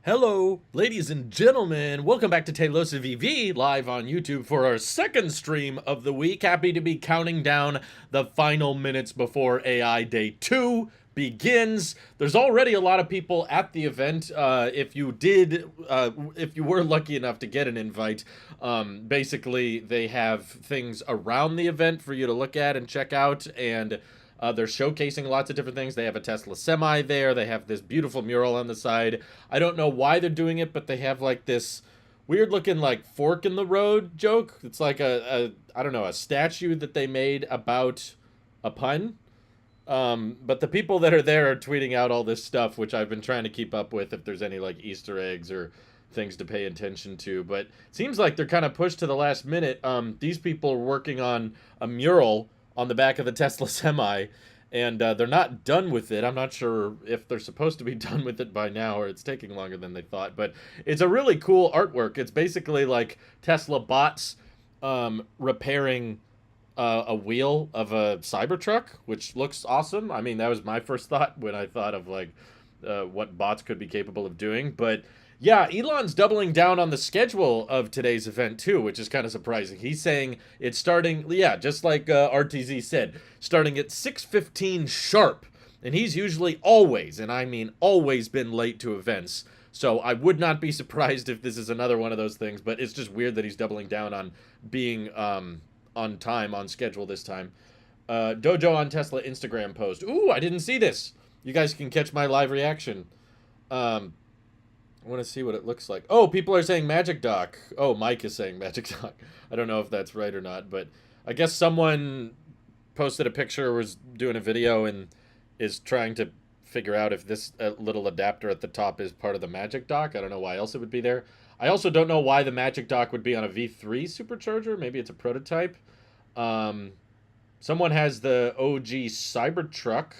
Hello, ladies and gentlemen. Welcome back to Telosa VV, live on YouTube for our second stream of the week. Happy to be counting down the final minutes before AI Day 2 begins. There's already a lot of people at the event. If you were lucky enough to get an invite, basically they have things around the event for you to look at and check out, and they're showcasing lots of different things. They have a Tesla Semi there. They have this beautiful mural on the side. I don't know why they're doing it, but they have like this weird looking like fork in the road joke. It's like I don't know, a statue that they made about a pun. But the people that are there are tweeting out all this stuff, which I've been trying to keep up with if there's any like Easter eggs or things to pay attention to. But it seems like they're kind of pushed to the last minute. These people are working on a mural on the back of the Tesla Semi, and they're not done with it. I'm not sure if they're supposed to be done with it by now or it's taking longer than they thought, but it's a really cool artwork. It's basically like Tesla bots repairing a wheel of a Cybertruck, which looks awesome. I mean, that was my first thought when I thought of like what bots could be capable of doing. But yeah, Elon's doubling down on the schedule of today's event too, which is kind of surprising. He's saying it's starting, yeah, just like RTZ said, starting at 6:15 sharp, and he's usually always, and I mean always, been late to events. So I would not be surprised if this is another one of those things, but it's just weird that he's doubling down on being on time, on schedule this time. Dojo on Tesla Instagram post. Ooh, I didn't see this. You guys can catch my live reaction. Um, I want to see what it looks like. Oh, people are saying Magic Dock. Oh, Mike is saying Magic Dock. I don't know if that's right or not, but I guess someone posted a picture, was doing a video, and is trying to figure out if this little adapter at the top is part of the Magic Dock. I don't know why else it would be there. I also don't know why the Magic Dock would be on a V3 supercharger. Maybe it's a prototype. Um, Someone has the OG Cybertruck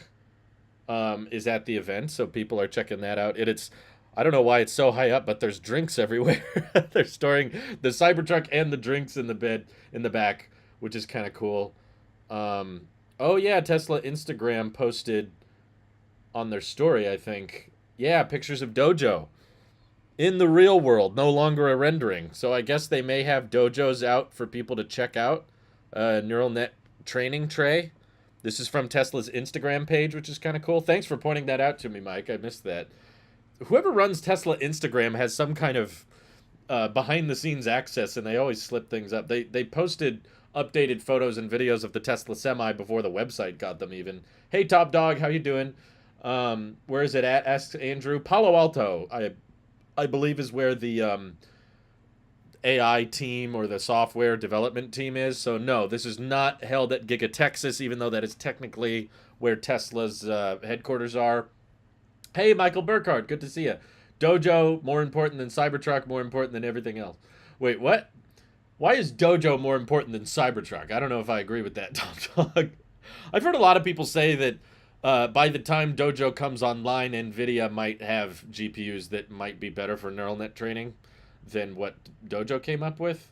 is at the event, so people are checking that out. It's I don't know why it's so high up, but there's drinks everywhere. They're storing the Cybertruck and the drinks in the bed in the back, which is kind of cool. Oh yeah, Tesla Instagram posted on their story, I think. Yeah, pictures of Dojo in the real world, no longer a rendering. So I guess they may have dojos out for people to check out. Neural net training tray. This is from Tesla's Instagram page, which is kind of cool. Thanks for pointing that out to me, Mike. I missed that. Whoever runs Tesla Instagram has some kind of behind the scenes access, and they always slip things up. They posted updated photos and videos of the Tesla Semi before the website got them even. Hey, Top Dog, how you doing? Where is it at? Asks Andrew. Palo Alto, I believe, is where the AI team or the software development team is. So no, this is not held at Giga Texas, even though that is technically where Tesla's headquarters are. Hey, Michael Burkhardt, good to see you. Dojo more important than Cybertruck, more important than everything else. Wait, what? Why is Dojo more important than Cybertruck? I don't know if I agree with that, Tom Dog. I've heard a lot of people say that by the time Dojo comes online, NVIDIA might have GPUs that might be better for neural net training than what Dojo came up with.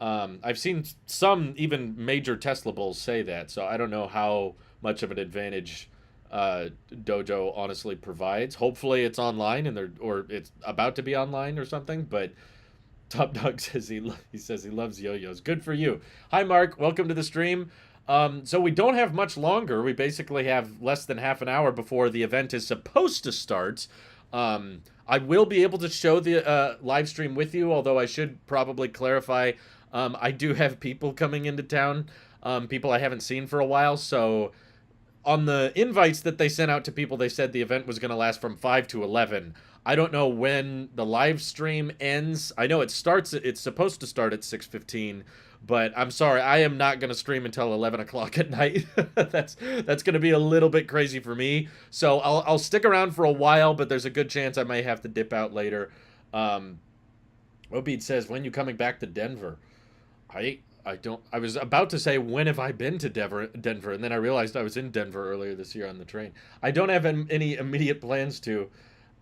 I've seen some even major Tesla bulls say that, so I don't know how much of an advantage Dojo honestly provides. Hopefully, it's online or it's about to be online or something. But Top Dog says he says he loves yo-yos. Good for you. Hi, Mark. Welcome to the stream. So we don't have much longer. We basically have less than half an hour before the event is supposed to start. I will be able to show the live stream with you, although I should probably clarify. I do have people coming into town, people I haven't seen for a while, so on the invites that they sent out to people, they said the event was going to last from 5 to 11. I don't know when the live stream ends. I know it's supposed to start at 6:15, but I'm sorry, I am not going to stream until 11 o'clock at night. That's going to be a little bit crazy for me. So I'll stick around for a while, but there's a good chance I may have to dip out later. Obed says, when you coming back to Denver? I don't. I was about to say, when have I been to Denver, and then I realized I was in Denver earlier this year on the train. I don't have any immediate plans to.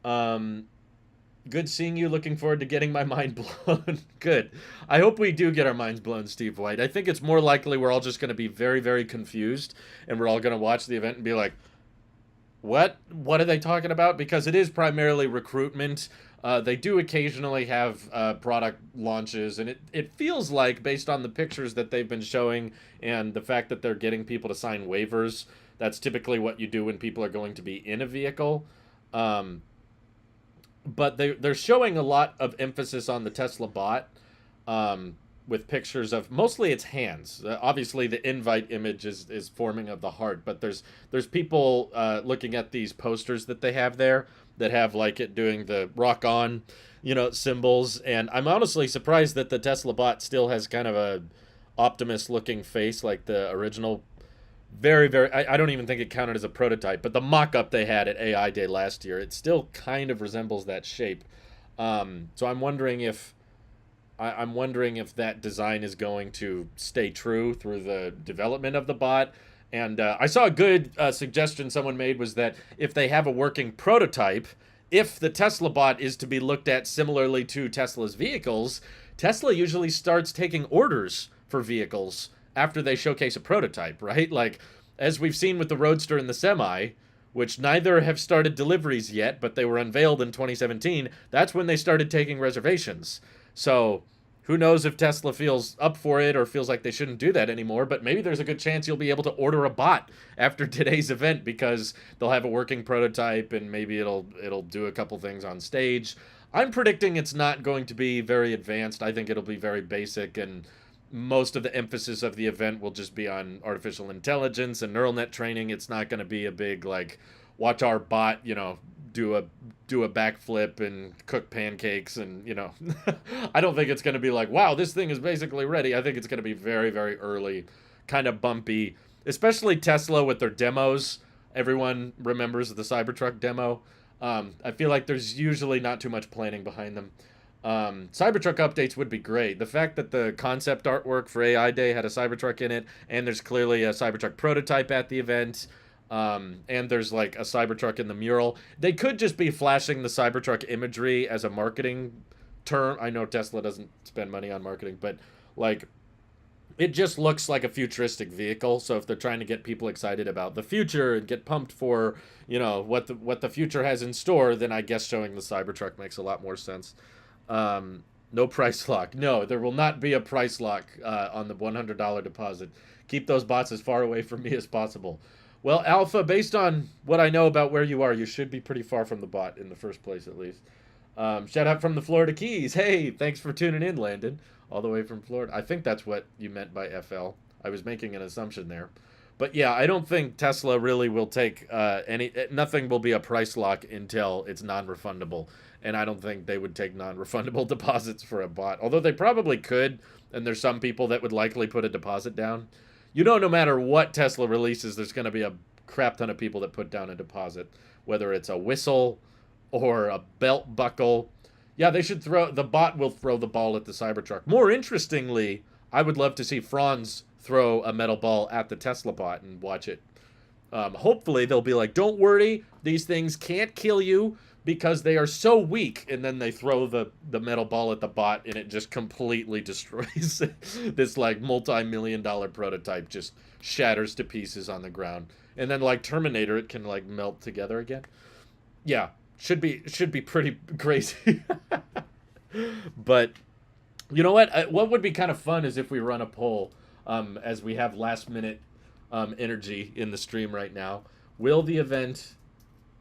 Um, Good seeing you. Looking forward to getting my mind blown. Good. I hope we do get our minds blown, Steve White. I think it's more likely we're all just going to be very, very confused, and we're all going to watch the event and be like, What are they talking about? Because it is primarily recruitment. They do occasionally have product launches, and it feels like, based on the pictures that they've been showing and the fact that they're getting people to sign waivers, that's typically what you do when people are going to be in a vehicle. Um, but they're showing a lot of emphasis on the Tesla bot, with pictures of mostly its hands. Obviously, the invite image is forming of the heart, but there's people looking at these posters that they have there that have like it doing the rock on, symbols. And I'm honestly surprised that the Tesla bot still has kind of a Optimus looking face like the original. Very, very. I don't even think it counted as a prototype, but the mock-up they had at AI Day last year, it still kind of resembles that shape. So I'm wondering if that design is going to stay true through the development of the bot. And I saw a good suggestion someone made was that if they have a working prototype, if the Tesla bot is to be looked at similarly to Tesla's vehicles, Tesla usually starts taking orders for vehicles after they showcase a prototype, right? Like, as we've seen with the Roadster and the Semi, which neither have started deliveries yet, but they were unveiled in 2017, that's when they started taking reservations. So who knows if Tesla feels up for it or feels like they shouldn't do that anymore, but maybe there's a good chance you'll be able to order a bot after today's event because they'll have a working prototype and maybe it'll do a couple things on stage. I'm predicting it's not going to be very advanced. I think it'll be very basic, and most of the emphasis of the event will just be on artificial intelligence and neural net training. It's not going to be a big like watch our bot, do a backflip and cook pancakes and I don't think it's going to be like, wow, this thing is basically ready. I think it's going to be very, very early, kind of bumpy, especially Tesla with their demos. Everyone remembers the Cybertruck demo. I feel like there's usually not too much planning behind them. Cybertruck updates would be great. The fact that the concept artwork for AI Day had a Cybertruck in it, and there's clearly a Cybertruck prototype at the event, and there's like a Cybertruck in the mural. They could just be flashing the Cybertruck imagery as a marketing term. I know Tesla doesn't spend money on marketing, but like it just looks like a futuristic vehicle. So if they're trying to get people excited about the future and get pumped for, what the future has in store, then I guess showing the Cybertruck makes a lot more sense. No price lock. No, there will not be a price lock on the $100 deposit. Keep those bots as far away from me as possible. Well, Alpha, based on what I know about where you are, you should be pretty far from the bot in the first place, at least. Shout out from the Florida Keys. Hey, thanks for tuning in, Landon, all the way from Florida. I think that's what you meant by FL. I was making an assumption there. But yeah, I don't think Tesla really will take nothing will be a price lock until it's non-refundable. And I don't think they would take non-refundable deposits for a bot. Although they probably could, and there's some people that would likely put a deposit down. No matter what Tesla releases, there's going to be a crap ton of people that put down a deposit. Whether it's a whistle or a belt buckle. Yeah, the bot will throw the ball at the Cybertruck. More interestingly, I would love to see Franz throw a metal ball at the Tesla bot and watch it. Hopefully they'll be like, don't worry, these things can't kill you because they are so weak, and then they throw the metal ball at the bot and it just completely destroys this like multi-million-dollar prototype, just shatters to pieces on the ground. And then like Terminator, it can like melt together again. Yeah, should be pretty crazy. But you know what would be kind of fun is if we run a poll, as we have last minute energy in the stream right now. Will the event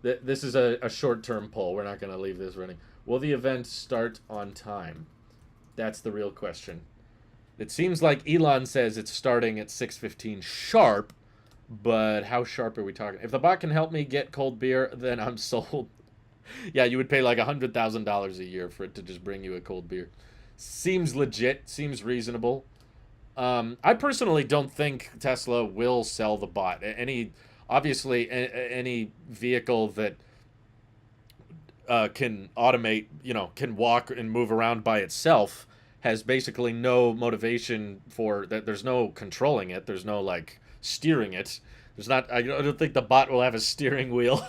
this is a short-term poll. We're not going to leave this running. Will the event start on time? That's the real question. It seems like Elon says it's starting at 6:15 sharp, but how sharp are we talking? If the bot can help me get cold beer, then I'm sold. Yeah, you would pay like $100,000 a year for it to just bring you a cold beer. Seems legit. Seems reasonable. I personally don't think Tesla will sell the bot. Obviously, any vehicle that can automate, can walk and move around by itself has basically no motivation for that. There's no controlling it. There's no like steering it. There's not. I don't think the bot will have a steering wheel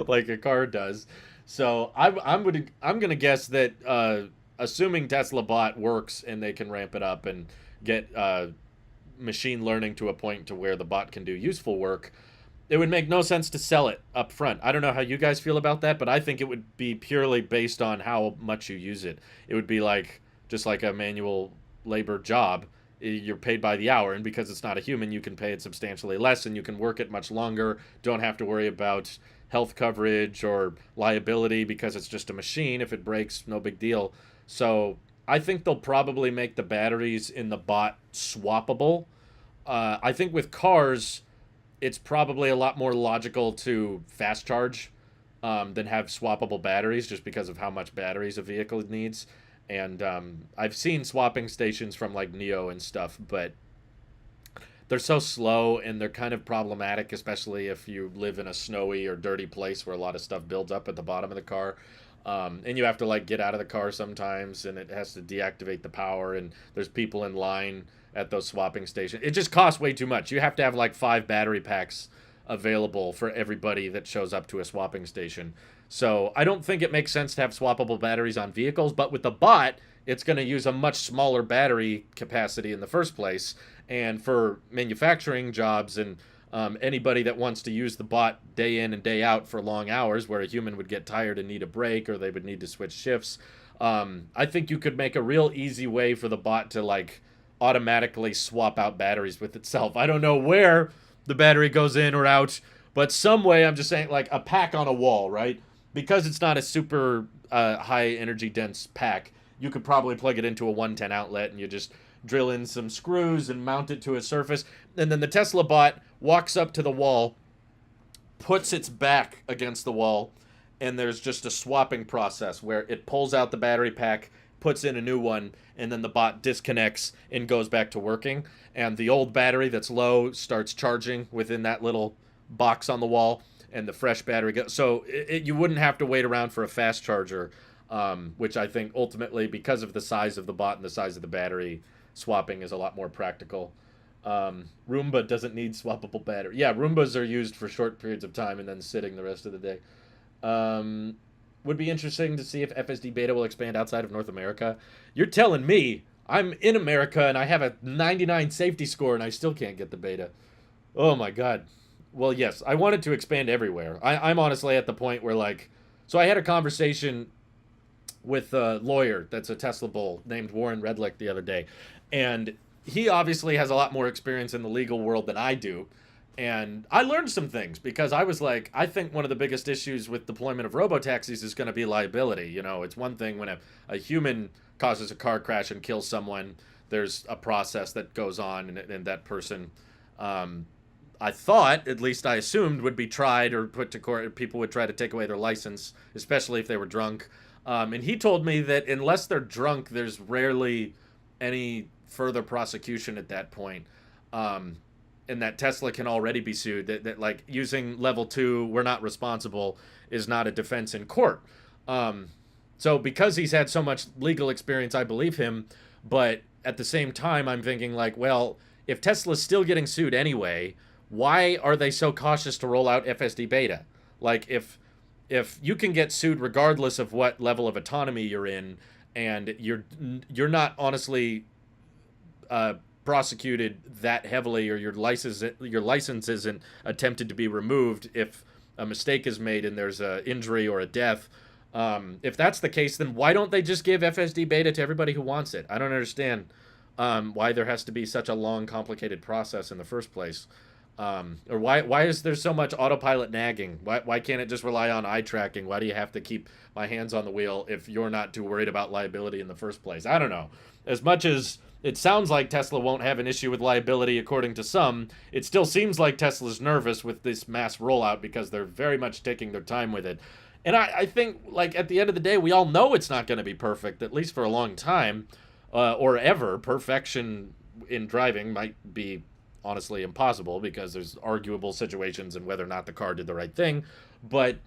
like a car does. So I'm gonna guess that assuming Tesla bot works and they can ramp it up and get machine learning to a point to where the bot can do useful work, It would make no sense to sell it up front. I don't know how you guys feel about that, but I think it would be purely based on how much you use it. It would be like just like a manual labor job. You're paid by the hour, and because it's not a human, you can pay it substantially less, and you can work it much longer. Don't have to worry about health coverage or liability because it's just a machine. If it breaks, no big deal. So I think they'll probably make the batteries in the bot swappable. I think with cars, it's probably a lot more logical to fast charge than have swappable batteries just because of how much batteries a vehicle needs. And I've seen swapping stations from like Neo and stuff, but they're so slow and they're kind of problematic, especially if you live in a snowy or dirty place where a lot of stuff builds up at the bottom of the car. And you have to like get out of the car sometimes, and it has to deactivate the power. And there's people in line at those swapping stations. It just costs way too much. You have to have like 5 battery packs available for everybody that shows up to a swapping station. So I don't think it makes sense to have swappable batteries on vehicles, but with the bot, it's going to use a much smaller battery capacity in the first place. And for manufacturing jobs and anybody that wants to use the bot day in and day out for long hours where a human would get tired and need a break or they would need to switch shifts, I think you could make a real easy way for the bot to like automatically swap out batteries with itself. I don't know where the battery goes in or out, but some way, I'm just saying, like a pack on a wall, right? Because it's not a super high energy dense pack, you could probably plug it into a 110 outlet and you just drill in some screws and mount it to a surface. And then the Tesla bot walks up to the wall, puts its back against the wall, and there's just a swapping process where it pulls out the battery pack, puts in a new one, and then the bot disconnects and goes back to working. And the old battery that's low starts charging within that little box on the wall, and the fresh battery goes. So you wouldn't have to wait around for a fast charger, which I think ultimately, because of the size of the bot and the size of the battery, swapping is a lot more practical. Roomba doesn't need swappable battery. Yeah, Roombas are used for short periods of time and then sitting the rest of the day. Um, would be interesting to see if FSD beta will expand outside of North America. You're telling me I'm in America and I have a 99 safety score and I still can't get the beta. Oh my god. Well, yes, I wanted to expand everywhere. I'm honestly at the point where like, so I had a conversation with a lawyer that's a Tesla bull named Warren Redlick the other day, and he obviously has a lot more experience in the legal world than I do. And I learned some things because I was like, I think one of the biggest issues with deployment of robotaxis is going to be liability. You know, it's one thing when a human causes a car crash and kills someone, there's a process that goes on, and that person, I thought, at least I assumed, would be tried or put to court. People would try to take away their license, especially if they were drunk. And he told me that unless they're drunk, there's rarely any further prosecution at that point. And that Tesla can already be sued. That like using level 2, we're not responsible, is not a defense in court. So because he's had so much legal experience, I believe him. But at the same time, I'm thinking like, well, if Tesla's still getting sued anyway, why are they so cautious to roll out FSD beta? Like if you can get sued regardless of what level of autonomy you're in, and you're not honestly prosecuted that heavily, or your license isn't attempted to be removed if a mistake is made and there's a injury or a death. If that's the case, then why don't they just give FSD beta to everybody who wants it? I don't understand why there has to be such a long, complicated process in the first place. Or why is there so much autopilot nagging? Why can't it just rely on eye tracking? Why do you have to keep my hands on the wheel if you're not too worried about liability in the first place? I don't know. As much as it sounds like Tesla won't have an issue with liability according to some, it still seems like Tesla's nervous with this mass rollout because they're very much taking their time with it. And I think, like, at the end of the day, we all know it's not going to be perfect, at least for a long time, or ever. Perfection in driving might be honestly impossible because there's arguable situations and whether or not the car did the right thing, but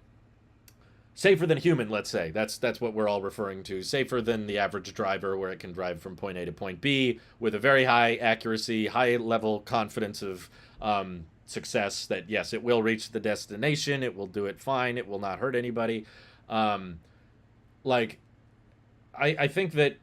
safer than human, let's say. That's what we're all referring to. Safer than the average driver, where it can drive from point A to point B with a very high accuracy, high level confidence of success that, yes, it will reach the destination, it will do it fine, it will not hurt anybody. Like, I think that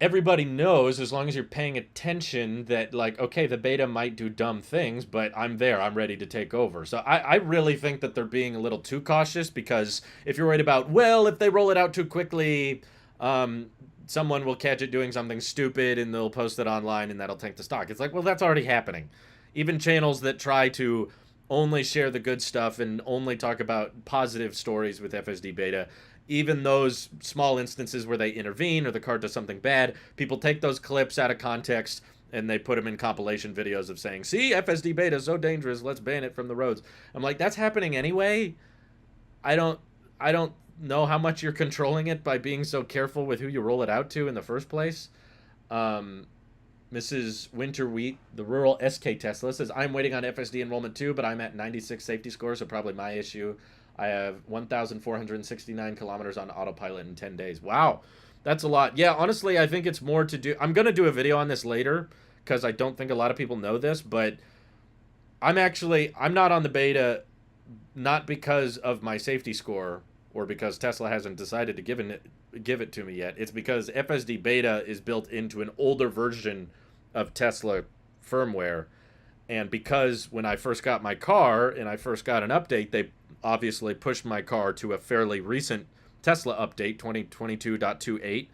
everybody knows, as long as you're paying attention, that like, okay, the beta might do dumb things, but I'm there, I'm ready to take over. So I really think that they're being a little too cautious, because if you're worried about, well, if they roll it out too quickly, um, someone will catch it doing something stupid and they'll post it online and that'll tank the stock. It's like, well, that's already happening. Even channels that try to only share the good stuff and only talk about positive stories with FSD beta, even those small instances where they intervene or the card does something bad, people take those clips out of context and they put them in compilation videos of saying, see, FSD beta is so dangerous, let's ban it from the roads. I'm like, that's happening anyway. I don't know how much you're controlling it by being so careful with who you roll it out to in the first place. um Mrs. Winterwheat, the rural SK Tesla, says, I'm waiting on FSD enrollment too, but I'm at 96 safety score, so probably my issue. I have 1,469 kilometers on autopilot in 10 days. Wow, that's a lot. Yeah, honestly, I think it's more to do. I'm going to do a video on this later because I don't think a lot of people know this, but I'm not on the beta, not because of my safety score or because Tesla hasn't decided to give it to me yet. It's because FSD beta is built into an older version of Tesla firmware. And because when I first got my car and I first got an update, they obviously pushed my car to a fairly recent Tesla update, 2022.28.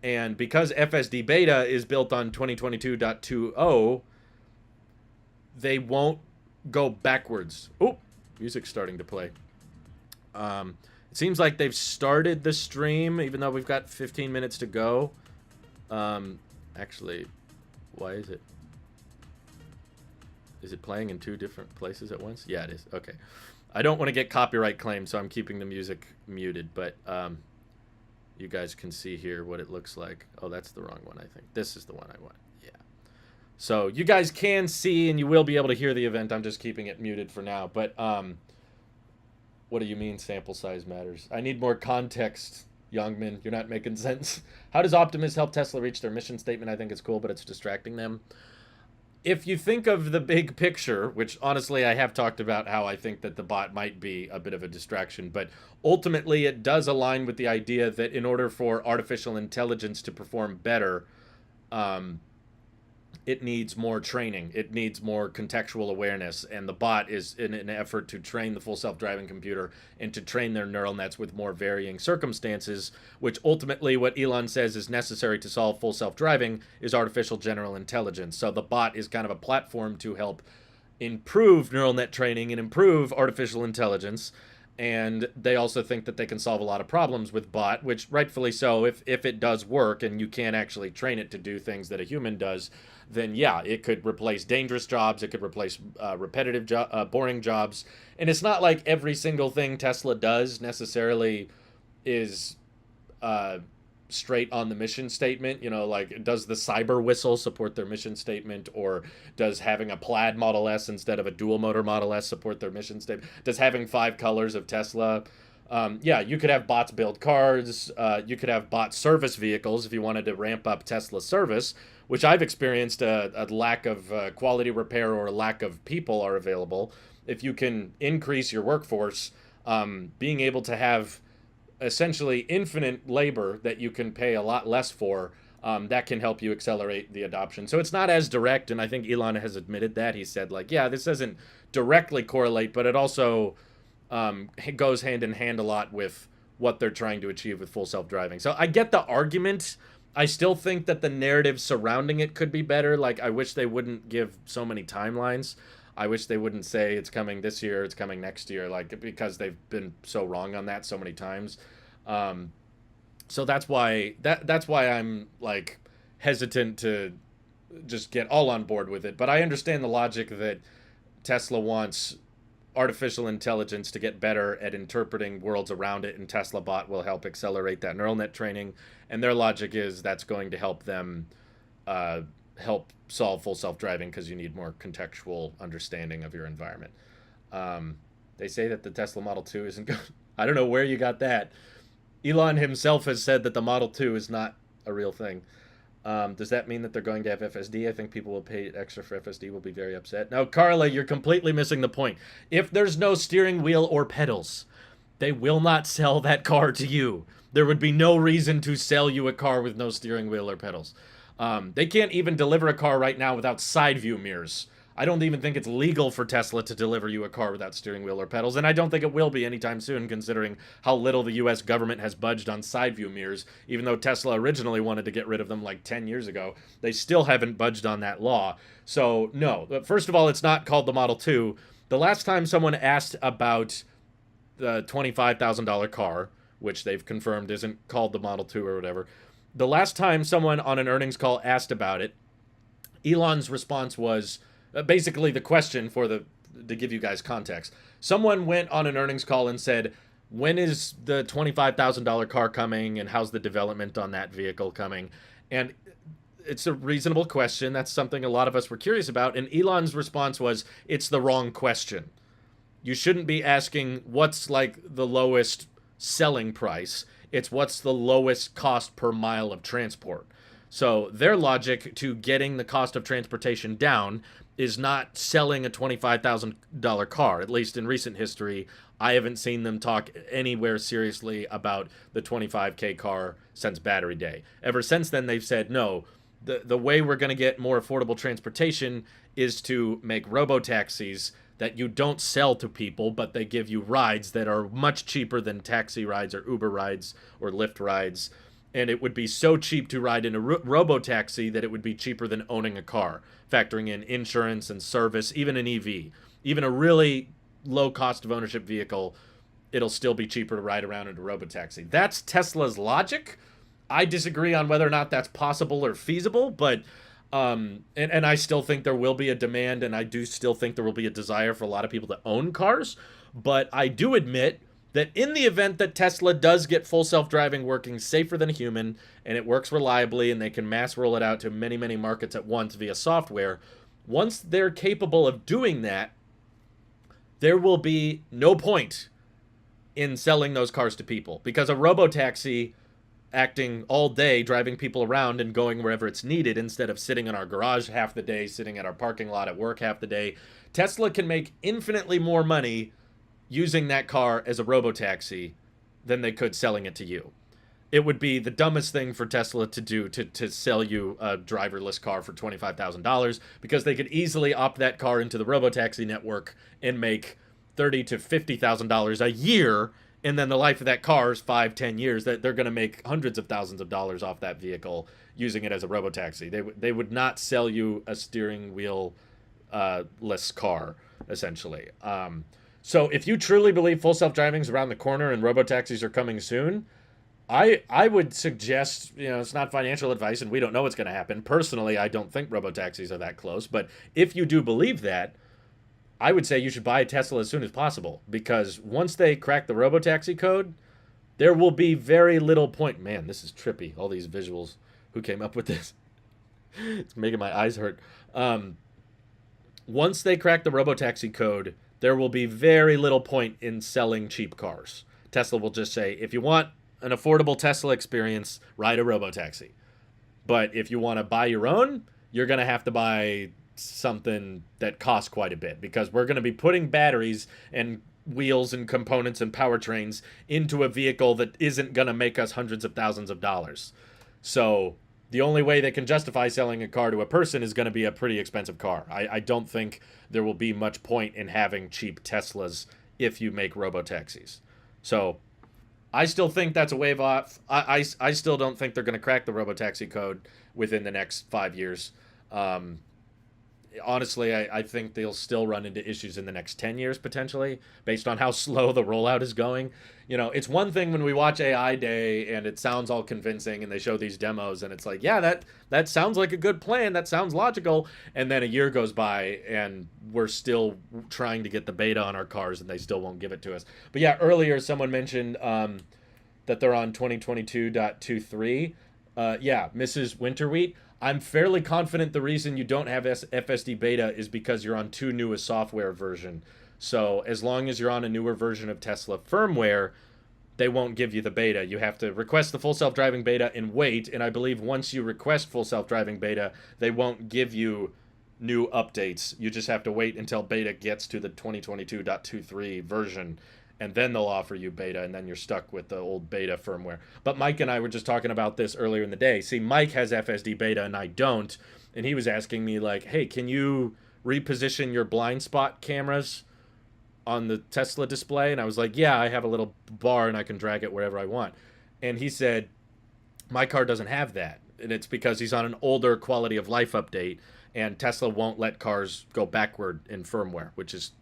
And because FSD beta is built on 2022.20, they won't go backwards. Oh, music's starting to play. It seems like they've started the stream, even though we've got 15 minutes to go. Actually, why is it? Is it playing in two different places at once? Yeah, it is. Okay. I don't want to get copyright claims, so I'm keeping the music muted, but you guys can see here what it looks like. Oh, that's the wrong one, I think. This is the one I want. Yeah. So you guys can see and you will be able to hear the event. I'm just keeping it muted for now. But what do you mean sample size matters? I need more context, Youngman. You're not making sense. How does Optimus help Tesla reach their mission statement? I think it's cool, but it's distracting them. If you think of the big picture, which honestly I have talked about how I think that the bot might be a bit of a distraction, but ultimately it does align with the idea that in order for artificial intelligence to perform better, it needs more training. It needs more contextual awareness, and the bot is in an effort to train the full self-driving computer and to train their neural nets with more varying circumstances, which ultimately what Elon says is necessary to solve full self-driving is artificial general intelligence. So the bot is kind of a platform to help improve neural net training and improve artificial intelligence. And they also think that they can solve a lot of problems with bot, which rightfully so. If it does work and you can actually train it to do things that a human does, then yeah, it could replace dangerous jobs. It could replace repetitive, boring jobs. And it's not like every single thing Tesla does necessarily is straight on the mission statement. You know, like, does the Cyber Whistle support their mission statement? Or does having a plaid Model S instead of a dual motor Model S support their mission statement? Does having 5 colors of Tesla? Yeah, you could have bots build cars. You could have bot service vehicles if you wanted to ramp up Tesla service, which I've experienced a lack of quality repair or a lack of people are available. If you can increase your workforce, being able to have essentially infinite labor that you can pay a lot less for, that can help you accelerate the adoption. So it's not as direct, and I think Elon has admitted that. He said, like, yeah, this doesn't directly correlate, but it also goes hand in hand a lot with what they're trying to achieve with full self-driving. So I get the argument. I still think that the narrative surrounding it could be better. Like, I wish they wouldn't give so many timelines. I wish they wouldn't say it's coming this year, it's coming next year, like, because they've been so wrong on that so many times. So that's why I'm like hesitant to just get all on board with it. But I understand the logic that Tesla wants artificial intelligence to get better at interpreting worlds around it, and Tesla Bot will help accelerate that neural net training. And their logic is that's going to help them help solve full self-driving because you need more contextual understanding of your environment. They say that the Tesla Model 2 isn't good. I don't know where you got that. Elon himself has said that the Model 2 is not a real thing. Does that mean that they're going to have FSD? I think people will pay extra for FSD, will be very upset. Now, Carla, you're completely missing the point. If there's no steering wheel or pedals, They will not sell that car to you. There would be no reason to sell you a car with no steering wheel or pedals. They can't even deliver a car right now without side view mirrors. I don't even think it's legal for Tesla to deliver you a car without steering wheel or pedals, and I don't think it will be anytime soon, considering how little the US government has budged on side view mirrors. Even though Tesla originally wanted to get rid of them like 10 years ago, they still haven't budged on that law. So, no. First of all, it's not called the Model 2. The last time someone asked about the $25,000 car, which they've confirmed isn't called the Model 2 or whatever, the last time someone on an earnings call asked about it, Elon's response was basically the question to give you guys context. Someone went on an earnings call and said, when is the $25,000 car coming and how's the development on that vehicle coming? And it's a reasonable question. That's something a lot of us were curious about. And Elon's response was, it's the wrong question. You shouldn't be asking what's like the lowest selling price. It's what's the lowest cost per mile of transport. So their logic to getting the cost of transportation down is not selling a $25,000 car. At least in recent history, I haven't seen them talk anywhere seriously about the 25K car since Battery Day. Ever since then, they've said, no, the way we're going to get more affordable transportation is to make robo-taxis that you don't sell to people, but they give you rides that are much cheaper than taxi rides or Uber rides or Lyft rides. And it would be so cheap to ride in a robo-taxi that it would be cheaper than owning a car, factoring in insurance and service, even an EV. Even a really low cost of ownership vehicle, it'll still be cheaper to ride around in a robo-taxi. That's Tesla's logic. I disagree on whether or not that's possible or feasible, but and I still think there will be a demand, and I do still think there will be a desire for a lot of people to own cars. But I do admit that in the event that Tesla does get full self-driving working safer than a human, and it works reliably, and they can mass roll it out to many, many markets at once via software, once they're capable of doing that, there will be no point in selling those cars to people. Because a robo-taxi acting all day, driving people around and going wherever it's needed instead of sitting in our garage half the day, sitting at our parking lot at work half the day, Tesla can make infinitely more money using that car as a robo-taxi than they could selling it to you. It would be the dumbest thing for Tesla to do to sell you a driverless car for $25,000 because they could easily opt that car into the robo-taxi network and make $30,000 to $50,000 a year, and then the life of that car is 5-10 years. That they're going to make hundreds of thousands of dollars off that vehicle using it as a robo-taxi. They would not sell you a steering wheel less car, essentially. So if you truly believe full self-driving is around the corner and robo-taxis are coming soon, I would suggest, it's not financial advice and we don't know what's going to happen. Personally, I don't think robo-taxis are that close. But if you do believe that, I would say you should buy a Tesla as soon as possible. Because once they crack the robo-taxi code, there will be very little point. Man, this is trippy. All these visuals. Who came up with this? It's making my eyes hurt. Once they crack the robo-taxi code, there will be very little point in selling cheap cars. Tesla will just say, if you want an affordable Tesla experience, ride a robo-taxi. But if you want to buy your own, you're going to have to buy something that costs quite a bit, because we're going to be putting batteries and wheels and components and powertrains into a vehicle that isn't going to make us hundreds of thousands of dollars. So the only way they can justify selling a car to a person is going to be a pretty expensive car. I don't think there will be much point in having cheap Teslas if you make robo-taxis. So I still think that's a wave off. I still don't think they're going to crack the robo-taxi code within the next 5 years. Honestly, I think they'll still run into issues in the next 10 years, potentially, based on how slow the rollout is going. It's one thing when we watch AI Day and it sounds all convincing and they show these demos and it's like, yeah, that sounds like a good plan. That sounds logical. And then a year goes by and we're still trying to get the beta on our cars and they still won't give it to us. But yeah, earlier someone mentioned that they're on 2022.23. Yeah, Mrs. Winterwheat. I'm fairly confident the reason you don't have FSD beta is because you're on too new a software version. So as long as you're on a newer version of Tesla firmware, they won't give you the beta. You have to request the full self-driving beta and wait. And I believe once you request full self-driving beta, they won't give you new updates. You just have to wait until beta gets to the 2022.23 version. and then they'll offer you beta, and then you're stuck with the old beta firmware. But Mike and I were just talking about this earlier in the day. See, Mike has FSD beta and I don't, and he was asking me like, "Hey, can you reposition your blind spot cameras on the Tesla display?" And I was like, "Yeah, I have a little bar and I can drag it wherever I want." And he said, "My car doesn't have that." And it's because he's on an older quality of life update, and Tesla won't let cars go backward in firmware, which is,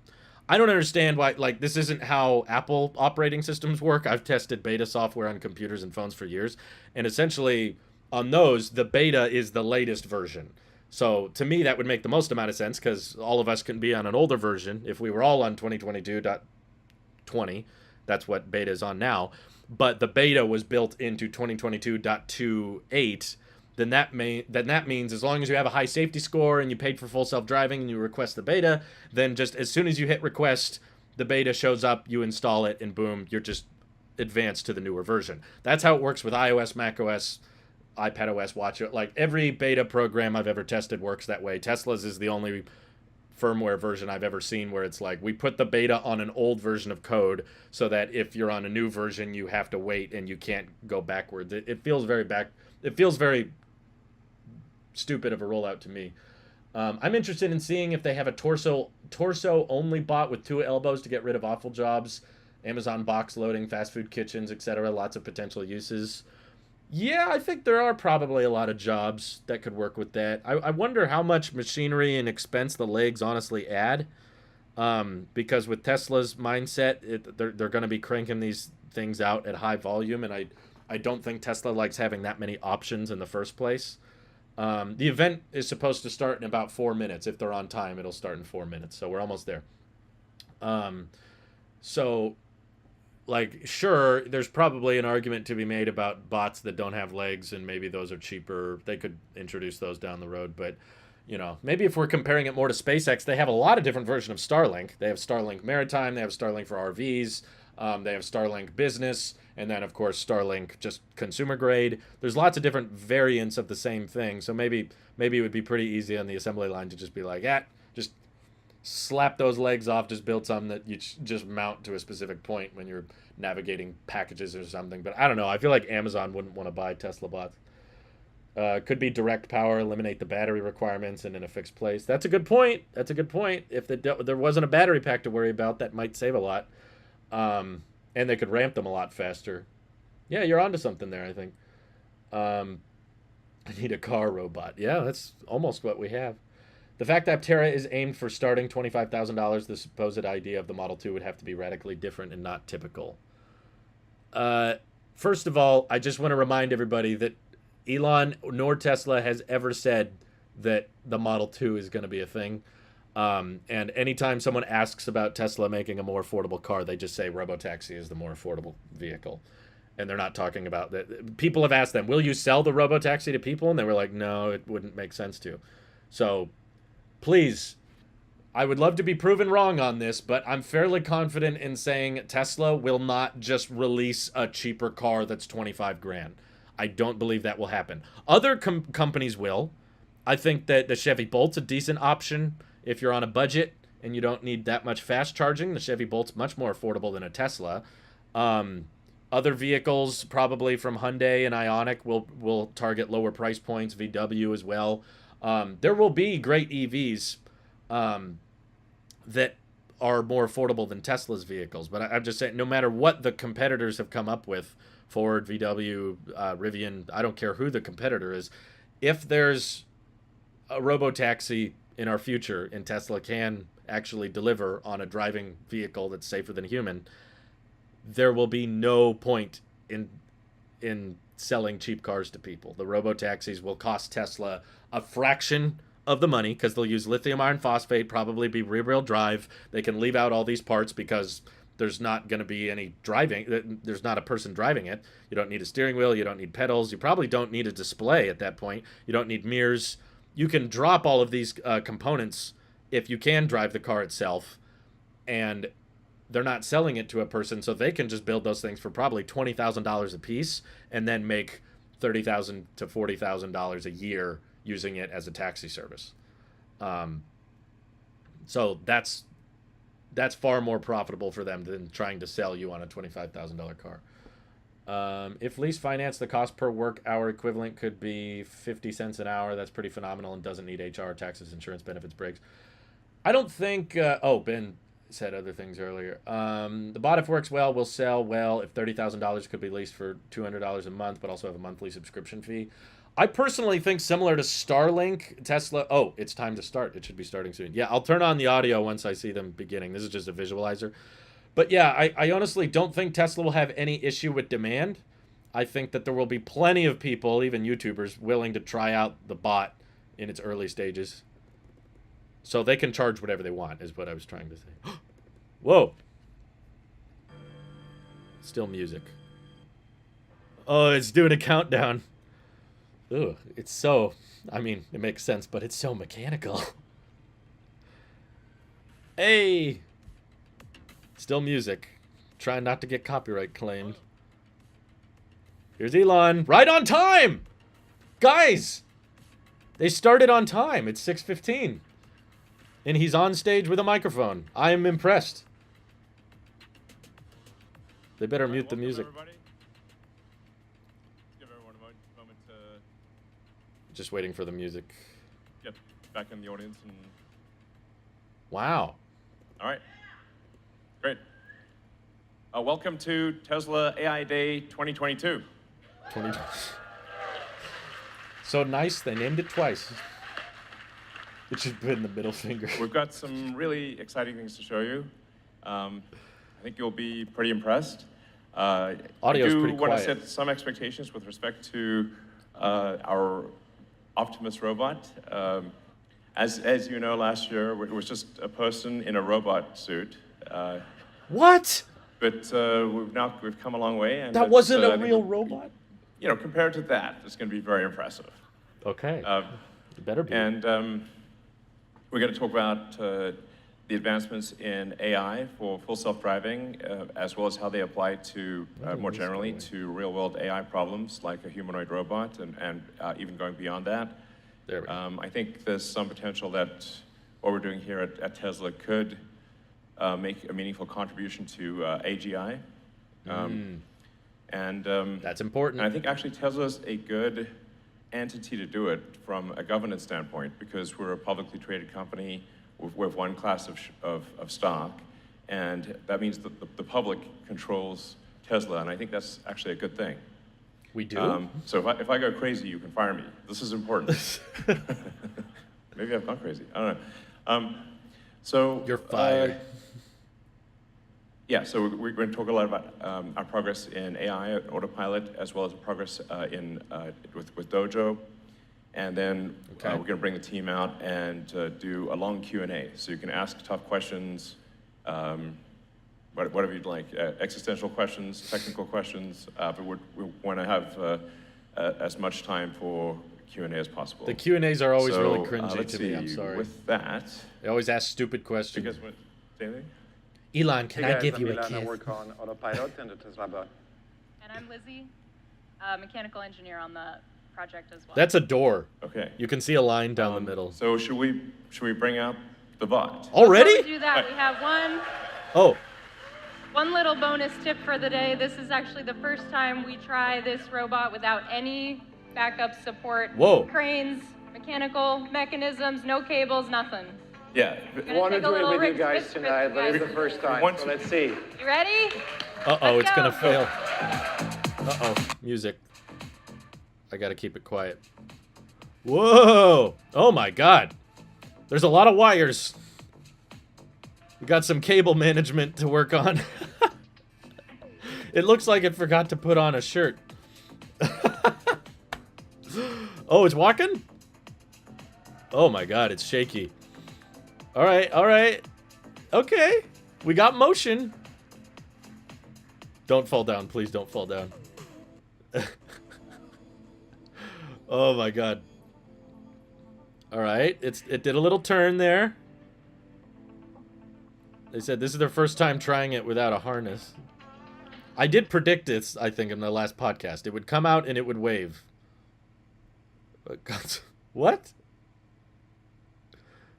I don't understand why. Like, this isn't how Apple operating systems work. I've tested beta software on computers and phones for years, and essentially on those, the beta is the latest version. So to me, that would make the most amount of sense, because all of us can be on an older version. If we were all on 2022.20, that's what beta is on now. But the beta was built into 2022.28. Then that means as long as you have a high safety score and you paid for full self-driving and you request the beta, then just as soon as you hit request, the beta shows up, you install it, and boom, you're just advanced to the newer version. That's how it works with iOS, macOS, iPadOS, WatchOS. Like, every beta program I've ever tested works that way. Tesla's is the only firmware version I've ever seen where it's like, we put the beta on an old version of code so that if you're on a new version, you have to wait and you can't go backwards. It feels very it feels very stupid of a rollout to me. I'm interested in seeing if they have a torso only bot with 2 elbows to get rid of awful jobs, Amazon box loading, fast food kitchens, etc. Lots of potential uses. Yeah, I think there are probably a lot of jobs that could work with that. I wonder how much machinery and expense the legs honestly add. Because with Tesla's mindset, they're going to be cranking these things out at high volume, and I don't think Tesla likes having that many options in the first place. The event is supposed to start in about 4 minutes. If they're on time, it'll start in 4 minutes. So we're almost there. So, like, sure, there's probably an argument to be made about bots that don't have legs, and maybe those are cheaper. They could introduce those down the road. But, maybe if we're comparing it more to SpaceX, they have a lot of different versions of Starlink. They have Starlink Maritime. They have Starlink for RVs. They have Starlink Business. And then, of course, Starlink just consumer grade. There's lots of different variants of the same thing. So maybe it would be pretty easy on the assembly line to just be like, just slap those legs off, just build something that you just mount to a specific point when you're navigating packages or something. But I don't know. I feel like Amazon wouldn't want to buy Tesla bots. Could be direct power, eliminate the battery requirements, and in a fixed place. That's a good point. If there wasn't a battery pack to worry about, that might save a lot. And they could ramp them a lot faster. Yeah, you're onto something there, I think. I need a car robot. Yeah, that's almost what we have. The fact that Aptera is aimed for starting $25,000, the supposed idea of the Model 2 would have to be radically different and not typical. First of all, I just want to remind everybody that Elon nor Tesla has ever said that the Model 2 is going to be a thing. And anytime someone asks about Tesla making a more affordable car, they just say Robotaxi is the more affordable vehicle. And they're not talking about that. People have asked them, will you sell the Robotaxi to people? And they were like, no, it wouldn't make sense to. So please, I would love to be proven wrong on this, but I'm fairly confident in saying Tesla will not just release a cheaper car that's 25 grand. I don't believe that will happen. Other companies will. I think that the Chevy Bolt's a decent option. If you're on a budget and you don't need that much fast charging, the Chevy Bolt's much more affordable than a Tesla. Other vehicles, probably from Hyundai and Ioniq, will target lower price points, VW as well. There will be great EVs that are more affordable than Tesla's vehicles. But I'm just saying, no matter what the competitors have come up with, Ford, VW, Rivian, I don't care who the competitor is, if there's a Robotaxi in our future and Tesla can actually deliver on a driving vehicle that's safer than human, there will be no point in selling cheap cars to people. The Robotaxis will cost Tesla a fraction of the money because they'll use lithium iron phosphate, probably be rear-wheel drive. They can leave out all these parts because there's not going to be any driving. There's not a person driving it. You don't need a steering wheel. You don't need pedals. You probably don't need a display at that point. You don't need mirrors. You can drop all of these components if you can drive the car itself, and they're not selling it to a person, so they can just build those things for probably $20,000 a piece and then make $30,000 to $40,000 a year using it as a taxi service. So that's that's far more profitable for them than trying to sell you on a $25,000 car. If lease finance, the cost per work hour equivalent could be 50 cents an hour. That's pretty phenomenal and doesn't need HR, taxes, insurance, benefits, breaks. I don't think... Ben said other things earlier. The bot, if works well, will sell well if $30,000 could be leased for $200 a month, but also have a monthly subscription fee. I personally think similar to Starlink, Tesla... Oh, it's time to start. It should be starting soon. Yeah, I'll turn on the audio once I see them beginning. This is just a visualizer. But yeah, I honestly don't think Tesla will have any issue with demand. I think that there will be plenty of people, even YouTubers, willing to try out the bot in its early stages. So they can charge whatever they want, is what I was trying to say. Whoa. Still music. Oh, it's doing a countdown. Ugh, it's so... I mean, it makes sense, but it's so mechanical. Hey! Still music. Trying not to get copyright claimed. Here's Elon. Right on time! Guys! They started on time. It's 6:15. And he's on stage with a microphone. I am impressed. They better mute the music. Everybody. Give everyone a moment to Just waiting for the music. get back in the audience. And Wow. all right, great. Welcome to Tesla AI Day 2022. 20. So nice, they named it twice. It should have been the middle finger. We've got some really exciting things to show you. I think you'll be pretty impressed. Audio's I do pretty want to quiet. set some expectations with respect to our Optimus robot. As you know, last year it was just a person in a robot suit. What? But we've come a long way. And That wasn't I a think real robot? You know, compared to that, it's going to be very impressive. Okay. It better be. And we're going to talk about the advancements in AI for full self-driving, as well as how they apply to, more generally, to real-world AI problems like a humanoid robot and even going beyond that. There we go. I think there's some potential that what we're doing here at Tesla could make a meaningful contribution to AGI. That's important. And I think actually Tesla's a good entity to do it from a governance standpoint because we're a publicly traded company with one class of stock, and that means that the public controls Tesla, and I think that's actually a good thing. We do? So if I go crazy, you can fire me. This is important. Maybe I've gone crazy. I don't know. So You're fired. Yeah, so we're going to talk a lot about our progress in AI, Autopilot, as well as progress with Dojo. And then we're going to bring the team out and do a long Q&A. So you can ask tough questions, whatever you'd like, existential questions, technical questions, but we want to have as much time for Q&A as possible. The Q&As are always really cringy let's to me, I'm see, sorry. With that... They always ask stupid questions. You guys want to say anything? Elon, can I give you a I'm kiss? Milan. I work on Autopilot and the Tesla bot. And I'm Lizzie, mechanical engineer on the project as well. That's a door. Okay. You can see a line down the middle. So should we bring out the bot? Already? Before we do that, we have Oh, one little bonus tip for the day. This is actually the first time we try this robot without any backup support. Whoa. Cranes, mechanical mechanisms, no cables, nothing. Yeah. Gonna Want to take a do it little with you risk guys with tonight, you but it's guys. the first time, want so to- let's see. You ready? uh-oh, Let's it's gonna go. fail. Uh-oh, music. I gotta keep it quiet. Whoa! Oh my god. There's a lot of wires. We got some cable management to work on. It looks like it forgot to put on a shirt. Oh, it's walking? Oh my god, it's shaky. Alright, alright. Okay. We got motion. Don't fall down, please don't fall down. Oh my god. Alright, it did a little turn there. They said this is their first time trying it without a harness. I did predict this, I think, in the last podcast. It would come out and it would wave. But God, what?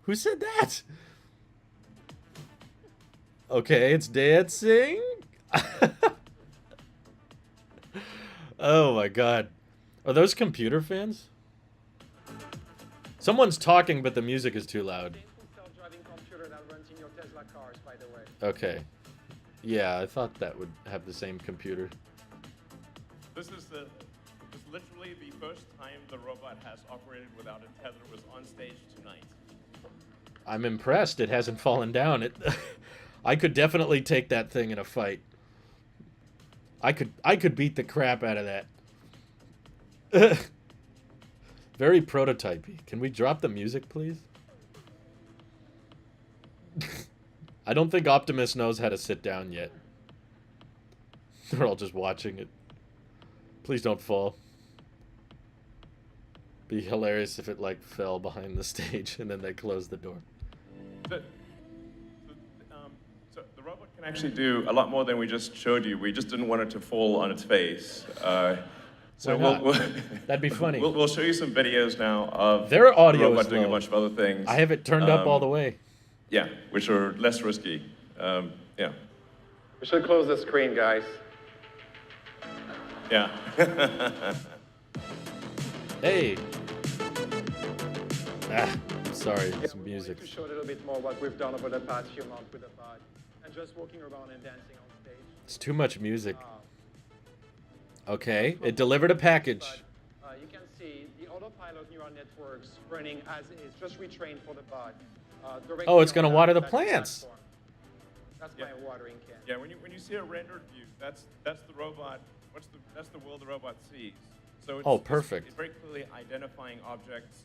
Who said that? Okay, it's dancing. Oh my god. Are those computer fans? Someone's talking, but the music is too loud. Self-driving computer that runs in your Tesla cars, by the way. Okay. Yeah, I thought that would have the same computer. This is literally the first time the robot has operated without a tether. Was on stage tonight. I'm impressed it hasn't fallen down. I could definitely take that thing in a fight. I could beat the crap out of that. Very prototypey. Can we drop the music, please? I don't think Optimus knows how to sit down yet. They're all just watching it. Please don't fall. Be hilarious if it like fell behind the stage and then they closed the door. So the robot can actually do a lot more than we just showed you. We just didn't want it to fall on its face. So Why not? we'll That'd be funny. We'll show you some videos now of Their audio the robot is doing a low. bunch of other things. I have it turned up all the way. Yeah, which are less risky. Yeah. We should close the screen, guys. Yeah. Hey. Sorry, Yeah, some we music. wanted to show a little bit more what we've done over the past few months with the bot, and just walking around and dancing on stage. It's too much music. Uh, Okay, it delivered a package. But you can see the autopilot neural networks running as is, just retrained for the bot. Directly Oh, it's on gonna that- water the that plants. platform. That's Yeah. my watering can. Yeah, when you see a rendered view, that's the robot. That's the world the robot sees. So Oh, perfect. It's very clearly identifying objects.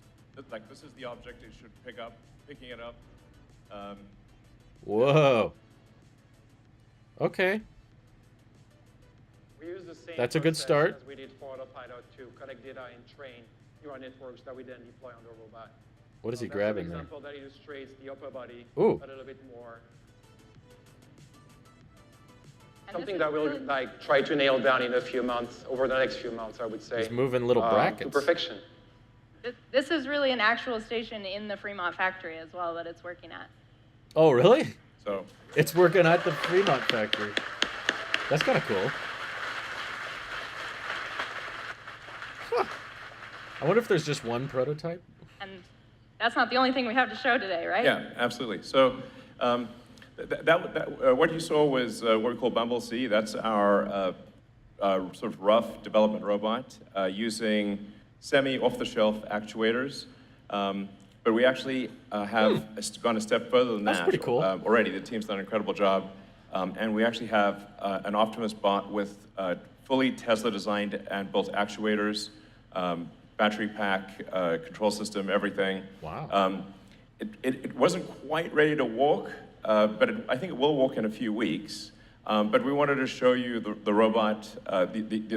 Like this is the object it should picking it up. Whoa. Okay. We use the same That's a good process start. as we did for autopilot to collect data and train neural networks that we then deploy on the robot. What is he That's grabbing an there? example that illustrates the upper body Ooh. a little bit more. And Something this that is we'll really- like try to nail down in a few months, over the next few months, I would say. He's moving little To brackets. perfection. This is really an actual station in the Fremont factory as well that it's working at. Oh, really? So It's working at the Fremont factory. That's kind of cool. Huh. I wonder if there's just one prototype. And that's not the only thing we have to show today, right? yeah, absolutely. So what you saw was what we call Bumble C. That's our sort of rough development robot using semi-off-the-shelf actuators. But we actually have gone a step further than That's that. pretty cool. Already, the team's done an incredible job. And we actually have an Optimus bot with fully Tesla-designed and built actuators, battery pack, control system, everything. Wow. It wasn't quite ready to walk, but I think it will walk in a few weeks. But we wanted to show you the robot,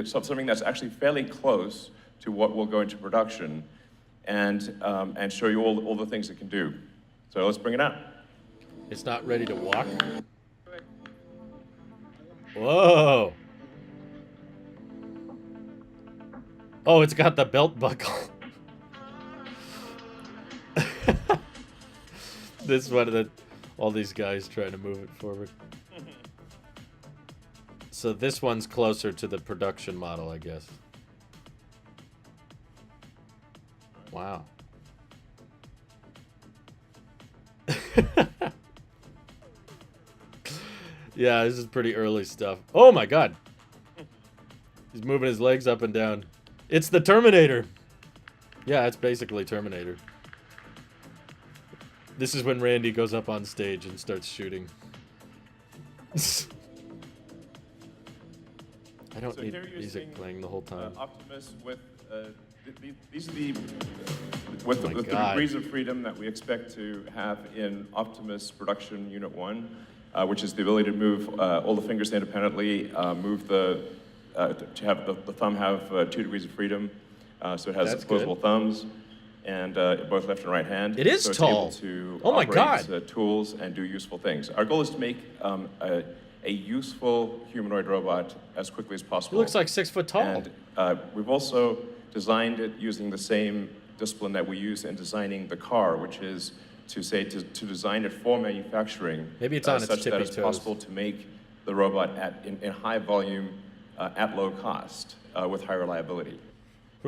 something that's actually fairly close to what will go into production, and show you all the things it can do. So let's bring it out. It's not ready to walk. Whoa. Oh, it's got the belt buckle. This is one of all these guys trying to move it forward. So this one's closer to the production model, I guess. Wow. Yeah, this is pretty early stuff. Oh my god. He's moving his legs up and down. It's the Terminator. Yeah, it's basically Terminator. This is when Randy goes up on stage and starts shooting. I don't So need here you're music seeing, playing the whole time. Optimus with these are the with Oh my the God. degrees of freedom that we expect to have in Optimus Production Unit 1, which is the ability to move all the fingers independently, move to have the thumb have 2 degrees of freedom, so it has That's opposable good. thumbs, and both left and right hand. It is so it's tall. able to Oh my operate, God. tools and do useful things. Our goal is to make a useful humanoid robot as quickly as He possible. looks like 6 foot tall. And we've also designed it using the same discipline that we use in designing the car, which is to design it for manufacturing. Maybe it's on its such tippy that it's toes. possible to make the robot in high volume at low cost with high reliability.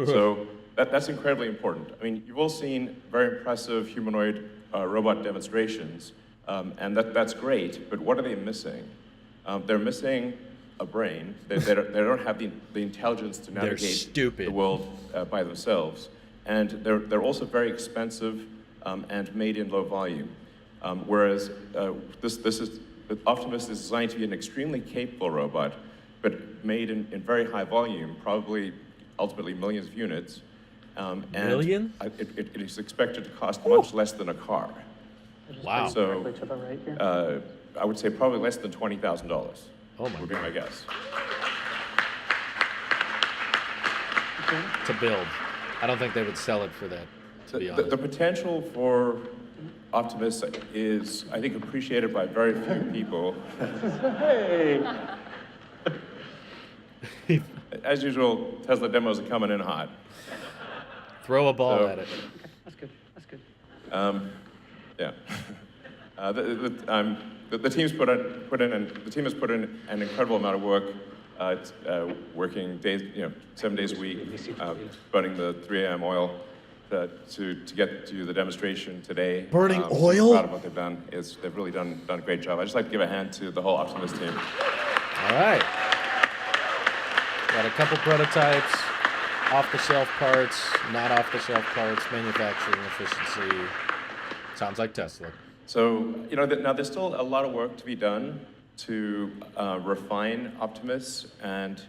So that's incredibly important. I mean, you've all seen very impressive humanoid robot demonstrations, and that's great, but what are they missing? They're missing a brain. They don't have the intelligence to navigate stupid. the world by themselves. And they're also very expensive and made in low volume. Whereas Optimus is designed to be an extremely capable robot, but made in very high volume, probably ultimately millions of units. And Million? It is expected to cost much less than a car. Wow. So Directly to the right here. I would say probably less than $20,000. Oh my would be my guess. To build. I don't think they would sell it for that, to be honest. The potential for Optimus is, I think, appreciated by very few people. Hey! As usual, Tesla demos are coming in hot. Throw a ball So- at it. That's good, that's good. Yeah. The team's the team has put in an incredible amount of work. It's, working days, 7 days a week, burning the 3 a.m. oil to get to the demonstration today. Burning Super oil? Proud of what they've done. They've really done a great job. I'd just like to give a hand to the whole Optimus team. All right. Got a couple prototypes, off-the-shelf parts, not off-the-shelf parts, manufacturing efficiency. Sounds like Tesla. So, now there's still a lot of work to be done to refine Optimus and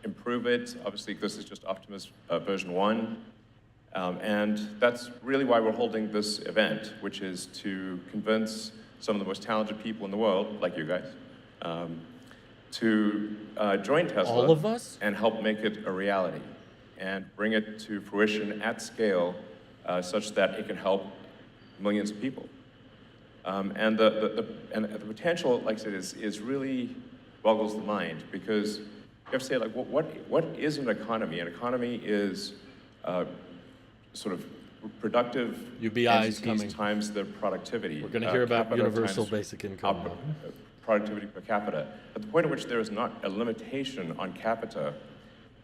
improve it. Obviously, this is just Optimus version 1. And that's really why we're holding this event, which is to convince some of the most talented people in the world, like you guys, to join Tesla. All of us? And help make it a reality and bring it to fruition at scale such that it can help millions of people. And the potential, like I said, is really boggles the mind, because you have to say, like, what is an economy? An economy is sort of productive UBI is entities coming. times their productivity. We're going to hear about capita universal times basic income. productivity per capita. At the point at which there is not a limitation on capita,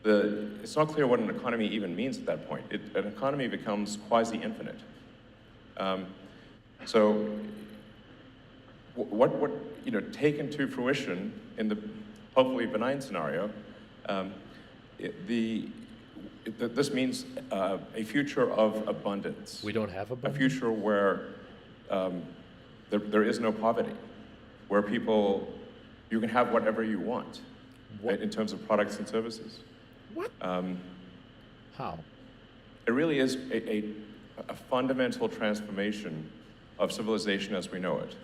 it's not clear what an economy even means at that point. An economy becomes quasi-infinite. So what taken to fruition in the hopefully benign scenario, this means a future of abundance. We don't have A abundance? future where there is no poverty, where you can have whatever you want, right, in terms of products and services. What? How? It really is a fundamental transformation of civilization as we know it.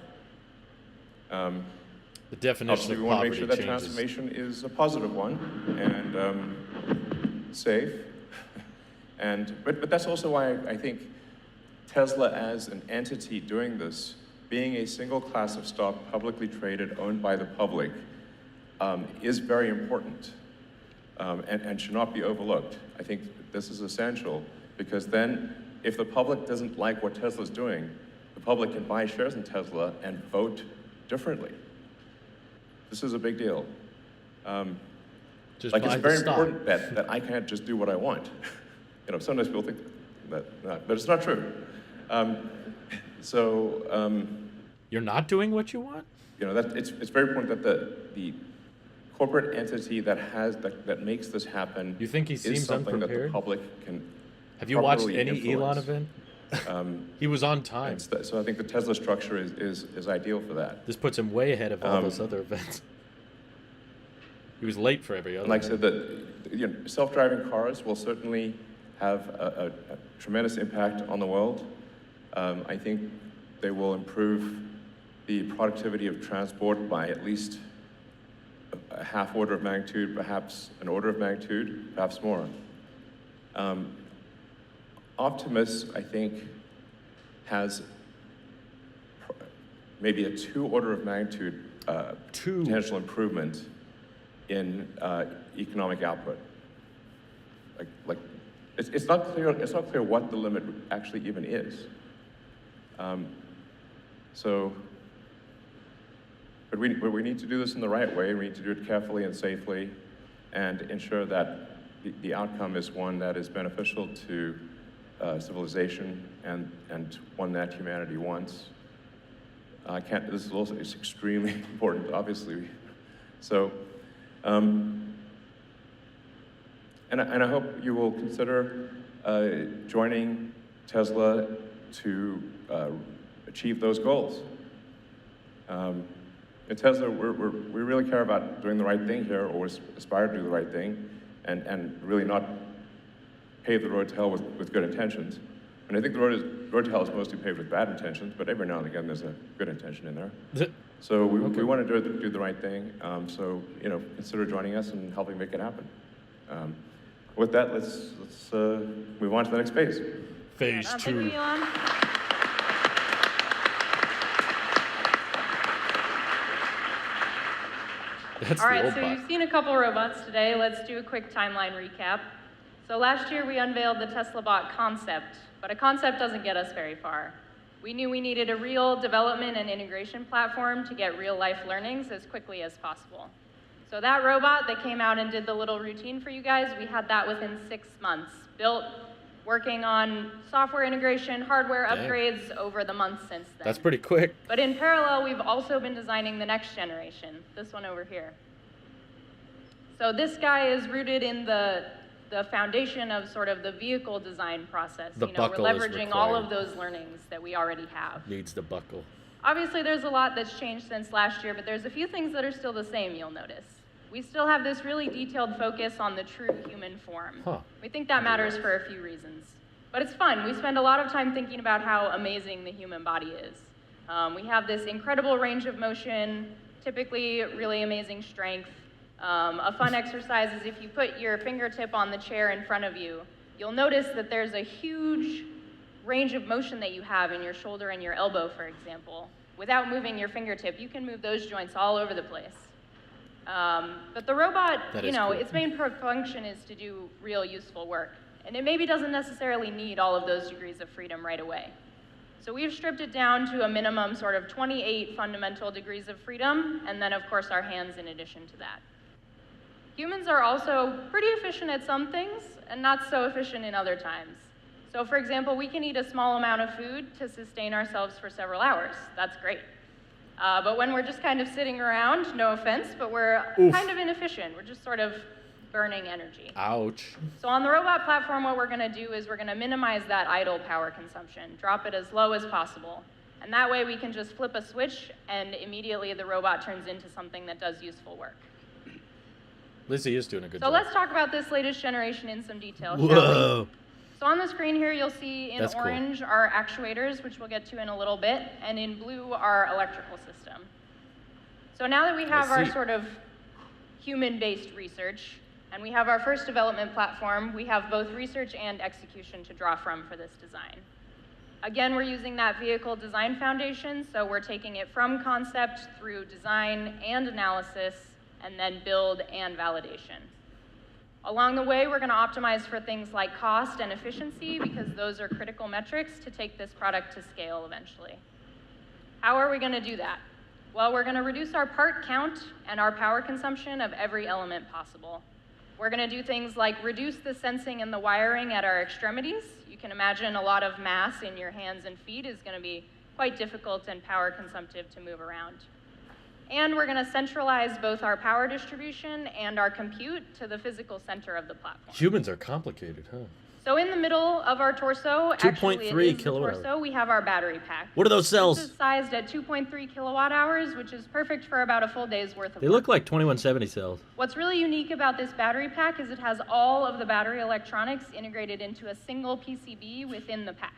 The definition Obviously, of we want to poverty make sure that changes. transformation is a positive one and safe. But that's also why I think Tesla as an entity doing this, being a single class of stock, publicly traded, owned by the public, is very important and should not be overlooked. I think this is essential because then if the public doesn't like what Tesla's doing, the public can buy shares in Tesla and vote differently. This is a big deal. Just Like, buy it's the very stock. important that I can't just do what I want. Sometimes people think that, but it's not true. You're not doing what you want? It's very important that the corporate entity that makes this happen You think he is seems something that the unprepared? public can Have you watched properly any Elon influence. event? He was on time. So I think the Tesla structure is ideal for that. This puts him way ahead of all those other events. He was late for every other And like I one. said, self-driving cars will certainly have a tremendous impact on the world. I think they will improve the productivity of transport by at least a half order of magnitude, perhaps an order of magnitude, perhaps more. Optimus, I think, has maybe a 2 order of magnitude potential improvement in economic output. It's not clear what the limit actually even is. So, but we need to do this in the right way. We need to do it carefully and safely and ensure that the outcome is one that is beneficial to civilization and one that humanity wants. This is also extremely important, obviously. So, and I hope you will consider joining Tesla to achieve those goals. At Tesla, we really care about doing the right thing here, or aspire to do the right thing, and really not pave the road to hell with good intentions. And I think the road to hell is mostly paved with bad intentions, but every now and again there's a good intention in there. So we want to do the right thing. So consider joining us and helping make it happen. With that, let's move on to the next phase. Phase Thank 2. you, Elon. That's All the right, old so bot. you've seen a couple robots today. Let's do a quick timeline recap. So last year we unveiled the Tesla Bot concept, but a concept doesn't get us very far. We knew we needed a real development and integration platform to get real-life learnings as quickly as possible. So that robot that came out and did the little routine for you guys, we had that within 6 months, built, working on software integration, hardware Dang. upgrades over the months since then. That's pretty quick. But in parallel, we've also been designing the next generation, this one over here. So this guy is rooted in the foundation of sort of the vehicle design process. The we're buckle is leveraging all required. of those learnings that we already have. Needs the buckle. Obviously, there's a lot that's changed since last year, but there's a few things that are still the same, you'll notice. We still have this really detailed focus on the true human form. Huh. We think that matters for a few reasons. But it's fun. We spend a lot of time thinking about how amazing the human body is. We have this incredible range of motion, typically really amazing strength. A fun exercise is if you put your fingertip on the chair in front of you, you'll notice that there's a huge range of motion that you have in your shoulder and your elbow, for example. Without moving your fingertip, you can move those joints all over the place. But the robot, cool. its main function is to do real useful work. And it maybe doesn't necessarily need all of those degrees of freedom right away. So we've stripped it down to a minimum sort of 28 fundamental degrees of freedom, and then of course our hands in addition to that. Humans are also pretty efficient at some things and not so efficient in other times. So for example, we can eat a small amount of food to sustain ourselves for several hours. That's great. But when we're just kind of sitting around, no offense, but we're kind of inefficient. We're just sort of burning energy. Ouch. So on the robot platform, what we're going to do is we're going to minimize that idle power consumption, drop it as low as possible. And that way we can just flip a switch and immediately the robot turns into something that does useful work. Lizzie is doing a good So job. let's talk about this latest generation in some detail, shall Whoa. we? So on the screen here, you'll see in That's cool. orange our actuators, which we'll get to in a little bit, and in blue our electrical system. So now that we have our see. sort of human-based research, and we have our first development platform, we have both research and execution to draw from for this design. Again, we're using that vehicle design foundation, so we're taking it from concept through design and analysis, and then build and validation. Along the way, we're going to optimize for things like cost and efficiency because those are critical metrics to take this product to scale eventually. How are we going to do that? Well, we're going to reduce our part count and our power consumption of every element possible. We're going to do things like reduce the sensing and the wiring at our extremities. You can imagine a lot of mass in your hands and feet is going to be quite difficult and power consumptive to move around. And we're going to centralize both our power distribution and our compute to the physical center of the platform. Humans are complicated, huh? So in the middle of our torso, 2.3 actually it is the kilowatt torso, we have our battery pack. What are those cells? This is sized at 2.3 kilowatt hours, which is perfect for about a full day's worth of They work. look like 2170 cells. What's really unique about this battery pack is it has all of the battery electronics integrated into a single PCB within the pack.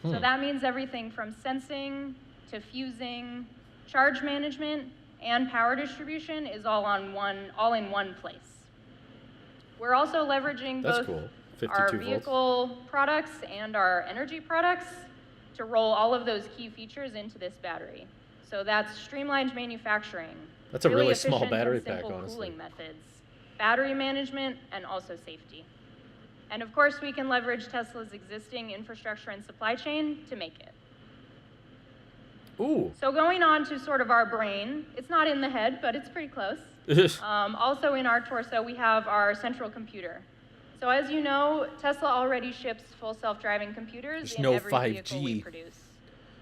So that means everything from sensing to fusing, charge management, and power distribution is all in one place. We're also leveraging That's both cool. 52 our volts. vehicle products and our energy products to roll all of those key features into this battery. So that's streamlined manufacturing. That's a really small efficient battery and pack, simple honestly. cooling methods, battery management, and also safety. And of course, we can leverage Tesla's existing infrastructure and supply chain to make it. Ooh. So going on to sort of our brain, it's not in the head, but it's pretty close. Also in our torso, we have our central computer. So as you know, Tesla already ships full self-driving computers in every vehicle we produce.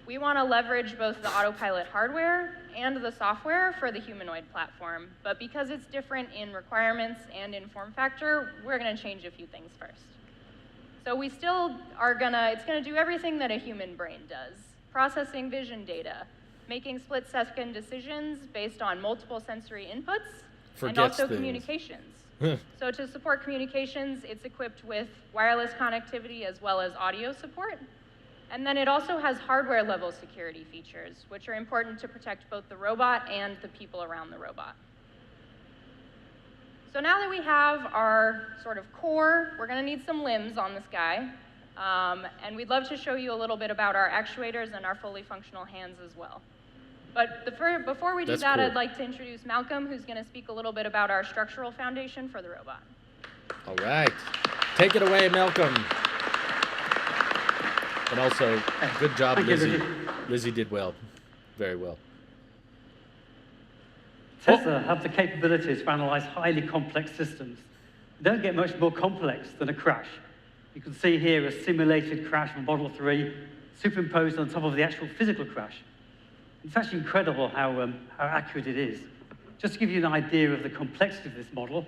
We want to leverage both the autopilot hardware and the software for the humanoid platform, but because it's different in requirements and in form factor, we're going to change a few things first. So we still are it's going to do everything that a human brain does, processing vision data, making split-second decisions based on multiple sensory inputs, and also communications. So to support communications, it's equipped with wireless connectivity as well as audio support. And then it also has hardware-level security features, which are important to protect both the robot and the people around the robot. So now that we have our sort of core, we're going to need some limbs on this guy. And we'd love to show you a little bit about our actuators and our fully functional hands as well. But before we do that, I'd like to introduce Malcolm, who's going to speak a little bit about our structural foundation for the robot. All right. Take it away, Malcolm. And also, good job, Lizzie. Lizzie did well. Very well. Tesla have the capabilities to analyze highly complex systems. They don't get much more complex than a crash. You can see here a simulated crash from Model 3 superimposed on top of the actual physical crash. It's actually incredible how accurate it is. Just to give you an idea of the complexity of this model,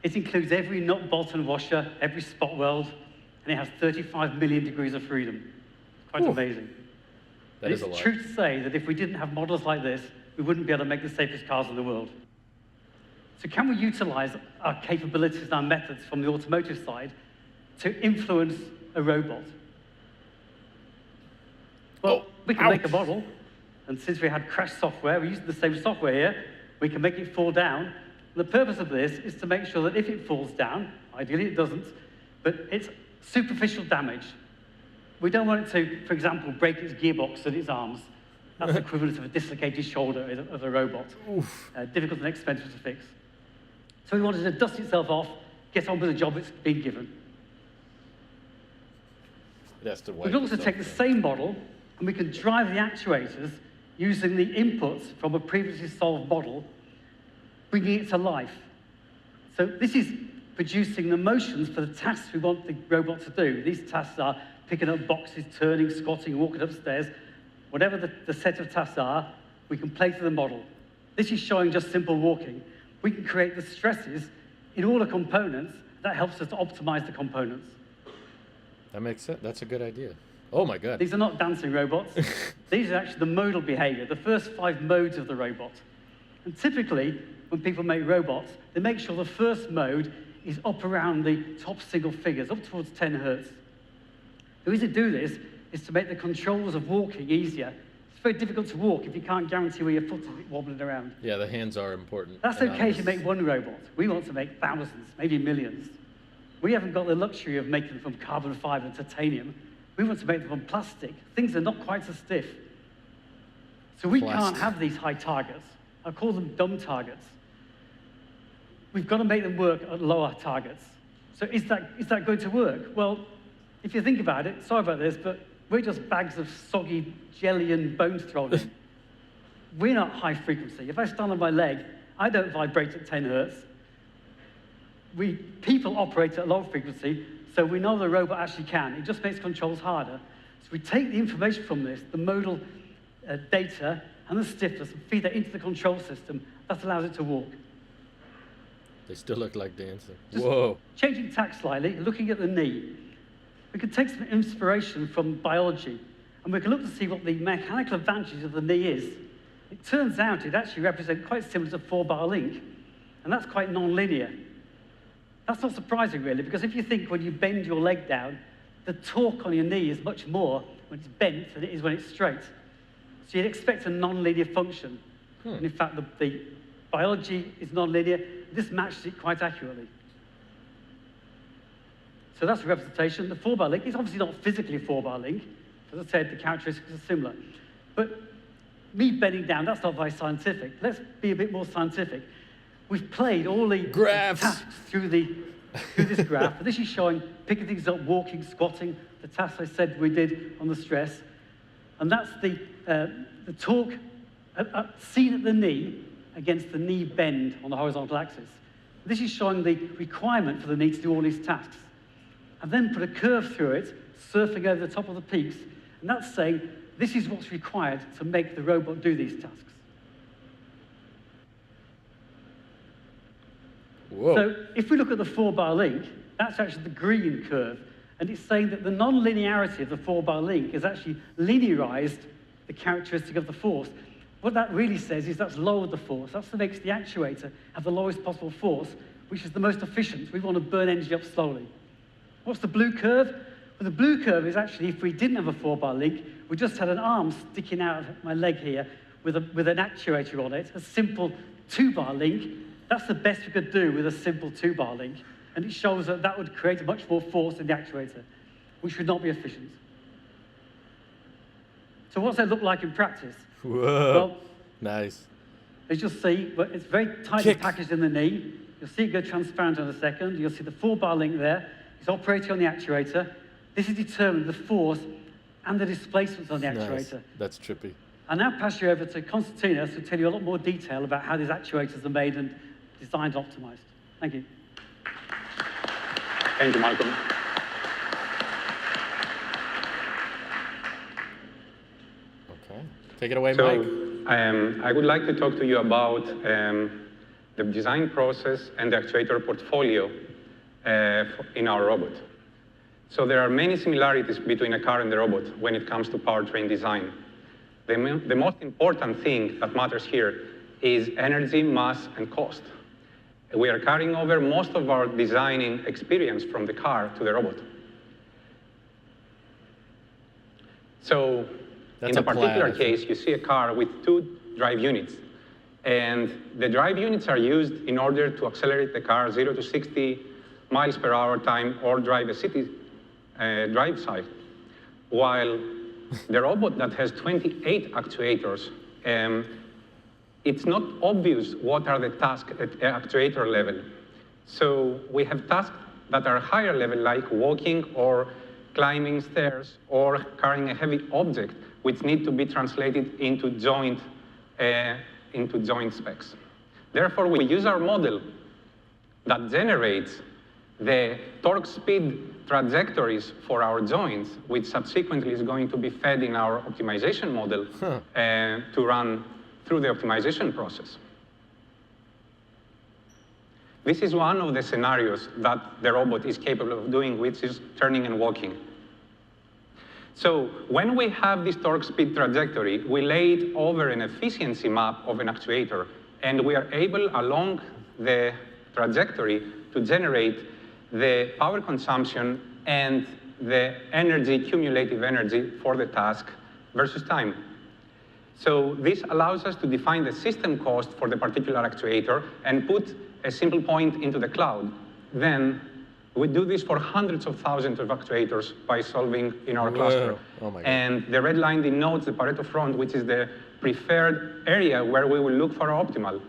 it includes every nut, bolt, and washer, every spot weld, and it has 35 million degrees of freedom. It's quite amazing. That is a lot. It's true to say that if we didn't have models like this, we wouldn't be able to make the safest cars in the world. So can we utilize our capabilities and our methods from the automotive side to influence a robot? Well, we can make a model, and since we had crash software, we're using the same software here, we can make it fall down. And the purpose of this is to make sure that if it falls down, ideally it doesn't, but it's superficial damage. We don't want it to, for example, break its gearbox and its arms. That's the equivalent of a dislocated shoulder of a robot. Difficult and expensive to fix. So we wanted to dust itself off, get on with the job it's been given. We can also take the same model, and we can drive the actuators using the inputs from a previously solved model, bringing it to life. So this is producing the motions for the tasks we want the robot to do. These tasks are picking up boxes, turning, squatting, walking upstairs. Whatever the set of tasks are, we can play to the model. This is showing just simple walking. We can create the stresses in all the components. That helps us to optimize the components. That makes sense. That's a good idea. Oh my God. These are not dancing robots. These are actually the modal behavior, the first 5 modes of the robot. And typically, when people make robots, they make sure the first mode is up around the top single figures, up towards 10 hertz. The reason to do this is to make the controls of walking easier. It's very difficult to walk if you can't guarantee where your foot is wobbling around. Yeah, the hands are important. That's okay if you make one robot. We want to make thousands, maybe millions. We haven't got the luxury of making them from carbon fiber and titanium. We want to make them from plastic. Things are not quite so stiff. So we can't have these high targets. I call them dumb targets. We've got to make them work at lower targets. So is that going to work? Well, if you think about it, sorry about this, but we're just bags of soggy jelly and bones thrown in. We're not high frequency. If I stand on my leg, I don't vibrate at 10 hertz. People operate at low frequency, so we know the robot actually can. It just makes controls harder. So we take the information from this, the modal data and the stiffness, and feed that into the control system. That allows it to walk. They still look like dancing. Just whoa. Changing tack slightly, looking at the knee. We can take some inspiration from biology, and we can look to see what the mechanical advantage of the knee is. It turns out it actually represents quite similar to 4-bar link, and that's quite non-linear. That's not surprising, really, because if you think when you bend your leg down, the torque on your knee is much more when it's bent than it is when it's straight. So you'd expect a non-linear function. And in fact, the biology is non-linear. This matches it quite accurately. So that's a representation. The 4-bar link is obviously not physically a 4-bar link. As I said, the characteristics are similar. But me bending down, that's not very scientific. Let's be a bit more scientific. We've played all the tasks through this graph. And this is showing picking things up, walking, squatting, the tasks I said we did on the stress. And that's the torque seen at the knee against the knee bend on the horizontal axis. This is showing the requirement for the knee to do all these tasks. I've then put a curve through it, surfing over the top of the peaks, and that's saying this is what's required to make the robot do these tasks. Whoa. So if we look at the 4-bar link, that's actually the green curve, and it's saying that the non-linearity of the 4-bar link has actually linearized the characteristic of the force. What that really says is that's lowered the force. That's what makes the actuator have the lowest possible force, which is the most efficient. We want to burn energy up slowly. What's the blue curve? Well, the blue curve is actually if we didn't have a 4-bar link, we just had an arm sticking out of my leg here with an actuator on it, a simple 2-bar link. That's the best we could do with a simple 2-bar link. And it shows that that would create much more force in the actuator, which would not be efficient. So what's that look like in practice? Whoa. Well, Nice. as you'll see, but it's very tightly packaged in the knee. You'll see it go transparent in a second. You'll see the 4-bar link there. It's operating on the actuator. This is determining the force and the displacements on the actuator. Nice. That's trippy. I'll now pass you over to Konstantinos to tell you a lot more detail about how these actuators are made and designed and optimized. Thank you. Thank you, Malcolm. Okay. Take it away, So, Mike. I would like to talk to you about the design process and the actuator portfolio in our robot. So there are many similarities between a car and a robot when it comes to powertrain design. The most important thing that matters here is energy, mass, and cost. We are carrying over most of our designing experience from the car to the robot. So That's in the a plaid, particular I think. case, you see a car with 2 drive units. And the drive units are used in order to accelerate the car 0 to 60 miles per hour time or drive a city drive cycle. While the robot that has 28 actuators, it's not obvious what are the tasks at actuator level. So we have tasks that are higher level, like walking or climbing stairs or carrying a heavy object, which need to be translated into joint specs. Therefore, we use our model that generates the torque speed trajectories for our joints, which subsequently is going to be fed in our optimization model to run through the optimization process. This is one of the scenarios that the robot is capable of doing, which is turning and walking. So when we have this torque speed trajectory, we lay it over an efficiency map of an actuator, and we are able, along the trajectory, to generate the power consumption and the energy, cumulative energy for the task versus time. So this allows us to define the system cost for the particular actuator and put a simple point into the cloud. Then we do this for hundreds of thousands of actuators by solving in our cluster. Oh my God. And the red line denotes the Pareto front, which is the preferred area where we will look for our optimal.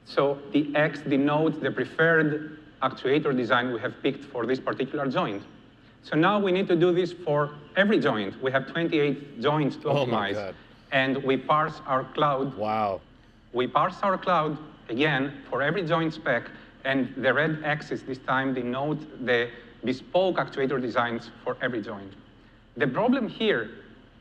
So the X denotes the preferred actuator design we have picked for this particular joint. So now we need to do this for every joint. We have 28 joints to Oh my optimize. God. And we parse our cloud. Wow. We parse our cloud, again, for every joint spec, and the red axis this time denote the bespoke actuator designs for every joint. The problem here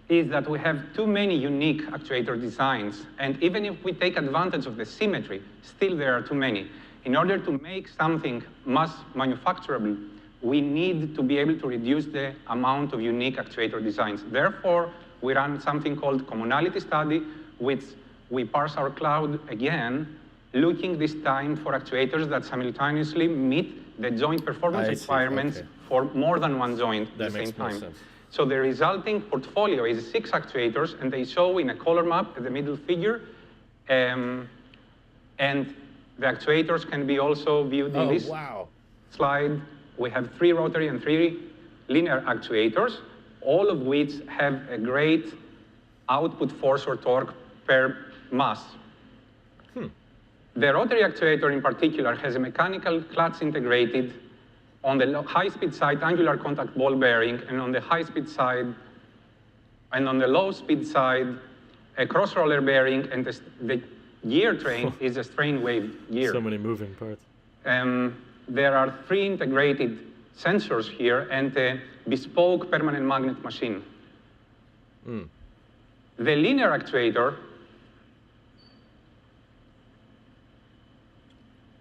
is that we have too many unique actuator designs, and even if we take advantage of the symmetry, still there are too many. In order to make something mass manufacturable, we need to be able to reduce the amount of unique actuator designs. Therefore, we run something called commonality study, which we parse our cloud again, looking this time for actuators that simultaneously meet the joint performance I see, requirements okay. for more than one joint at That the makes same more time. sense. So the resulting portfolio is 6 actuators, and they show in a color map at the middle figure. And the actuators can be also viewed in Oh, this wow. slide. We have 3 rotary and 3 linear actuators, all of which have a great output force or torque per mass. The rotary actuator in particular has a mechanical clutch integrated on the high-speed side, angular contact ball bearing, and on the high-speed side, And on the low-speed side, a cross-roller bearing, and the gear train is a strain wave gear. So many moving parts. There are 3 integrated sensors here and a bespoke permanent magnet machine. The linear actuator,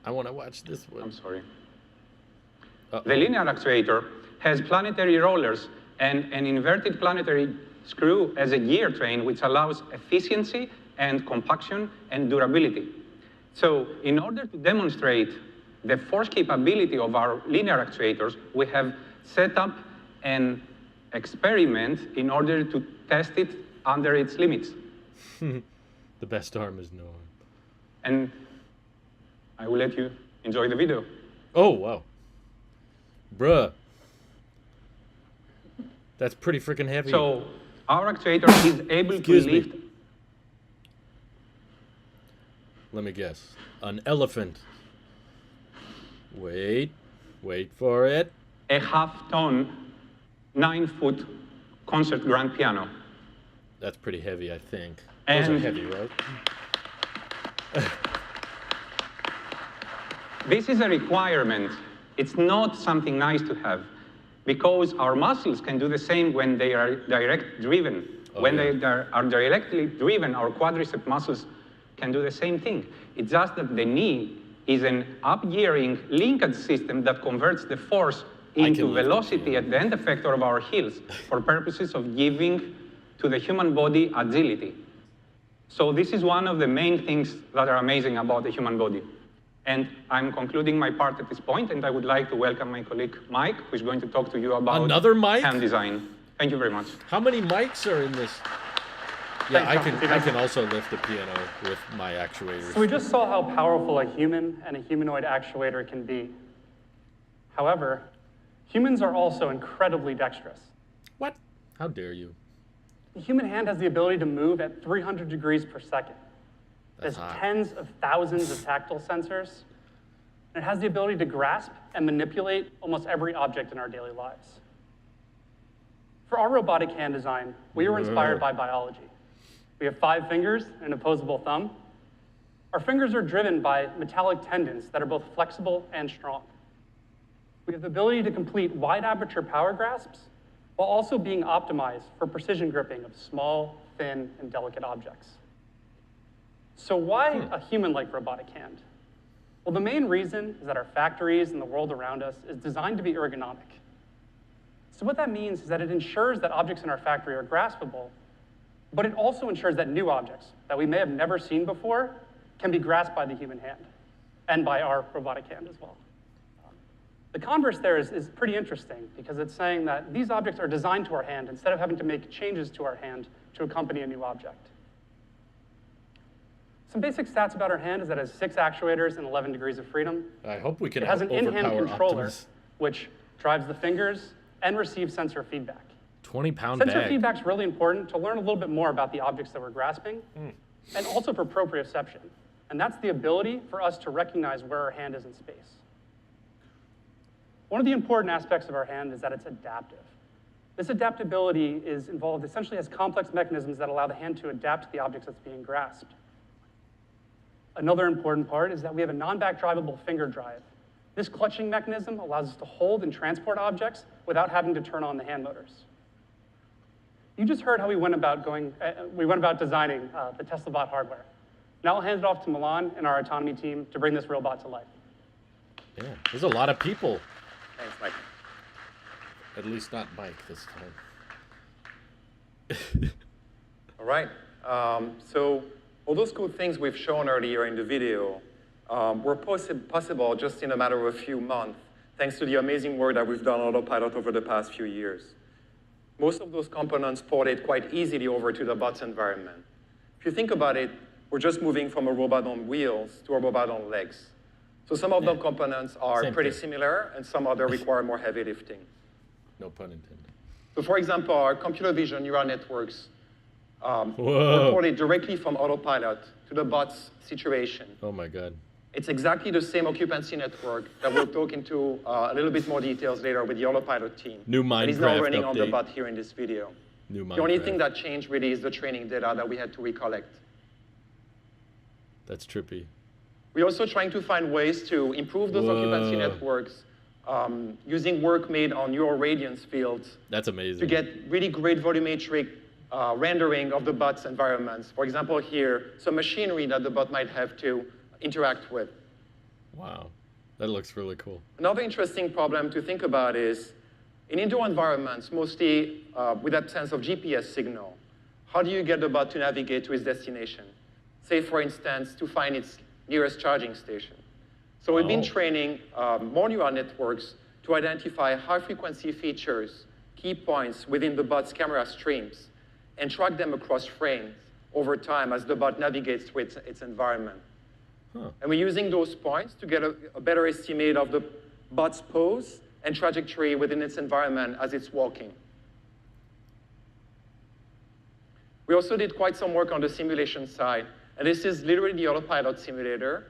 I want to watch this one. I'm sorry. Uh-oh. The linear actuator has planetary rollers and an inverted planetary screw as a gear train, which allows efficiency and compaction and durability. So in order to demonstrate the force capability of our linear actuators, we have set up an experiment in order to test it under its limits. The best arm is no arm. And I will let you enjoy the video. Oh, wow. Bruh. That's pretty freaking heavy. So our actuator is able Excuse to me. lift. Let me guess. An elephant. Wait for it. A half-ton, 9-foot concert grand piano. That's pretty heavy, I think. Those are And- heavy, right? This is a requirement. It's not something nice to have, because our muscles can do the same when they are direct driven. When yeah. they are directly driven, our quadricep muscles can do the same thing. It's just that the knee is an up-gearing linkage system that converts the force can into lift it, velocity yeah. at the end effector of our heels for purposes of giving to the human body agility. So this is one of the main things that are amazing about the human body. And I'm concluding my part at this point, and I would like to welcome my colleague Mike, who's going to talk to you about Another Mike? hand design. Thank you very much. How many mics are in this? Yeah, Thanks, I can also lift a piano with my actuators. So we just saw how powerful a human and a humanoid actuator can be. However, humans are also incredibly dexterous. What? How dare you? The human hand has the ability to move at 300 degrees per second. It That's has hot. tens of thousands of tactile sensors. And it has the ability to grasp and manipulate almost every object in our daily lives. For our robotic hand design, we were inspired by biology. We have 5 fingers and an opposable thumb. Our fingers are driven by metallic tendons that are both flexible and strong. We have the ability to complete wide aperture power grasps while also being optimized for precision gripping of small, thin, and delicate objects. So why a human-like robotic hand? Well, the main reason is that our factories and the world around us is designed to be ergonomic. So what that means is that it ensures that objects in our factory are graspable, but it also ensures that new objects that we may have never seen before can be grasped by the human hand and by our robotic hand as well. The converse there is pretty interesting because it's saying that these objects are designed to our hand instead of having to make changes to our hand to accompany a new object. Some basic stats about our hand is that it has 6 actuators and 11 degrees of freedom. I hope we can It has an in-hand overpower controller, Optimus. which drives the fingers and receives sensor feedback. 20-pound Sensor bag. feedback is really important to learn a little bit more about the objects that we're grasping, and also for proprioception. And that's the ability for us to recognize where our hand is in space. One of the important aspects of our hand is that it's adaptive. This adaptability is involved, essentially has complex mechanisms that allow the hand to adapt to the objects that's being grasped. Another important part is that we have a non-back drivable finger drive. This clutching mechanism allows us to hold and transport objects without having to turn on the hand motors. You just heard how we went about designing the Tesla Bot hardware. Now I'll hand it off to Milan and our autonomy team to bring this robot to life. Yeah, there's a lot of people. Thanks, Mike. At least not Mike this time. All right. So all those cool things we've shown earlier in the video were possible just in a matter of a few months, thanks to the amazing work that we've done on Autopilot over the past few years. Most of those components ported quite easily over to the Bot's environment. If you think about it, we're just moving from a robot on wheels to a robot on legs. So some of the components are Same pretty thing. similar, and some other require more heavy lifting. No pun intended. So for example, our computer vision neural networks Whoa. reported directly from Autopilot to the Bot's situation. Oh my God. It's exactly the same occupancy network that we'll talk into a little bit more details later with the Autopilot team. New And is now Minecraft running on the update. Bot here in this video. New The only Minecraft. thing that changed really is the training data that we had to recollect. That's trippy. We're also trying to find ways to improve those occupancy Whoa. networks using work made on neural radiance fields That's amazing. to get really great volumetric rendering of the bot's environments. For example, here, some machinery that the bot might have to interact with. Wow. That looks really cool. Another interesting problem to think about is, in indoor environments, mostly with absence of GPS signal, how do you get the bot to navigate to its destination? Say, for instance, to find its nearest charging station. So we've been training more neural networks to identify high-frequency features, key points within the bot's camera streams, and track them across frames over time as the bot navigates through its environment. Huh. And we're using those points to get a better estimate of the bot's pose and trajectory within its environment as it's walking. We also did quite some work on the simulation side. And this is literally the autopilot simulator,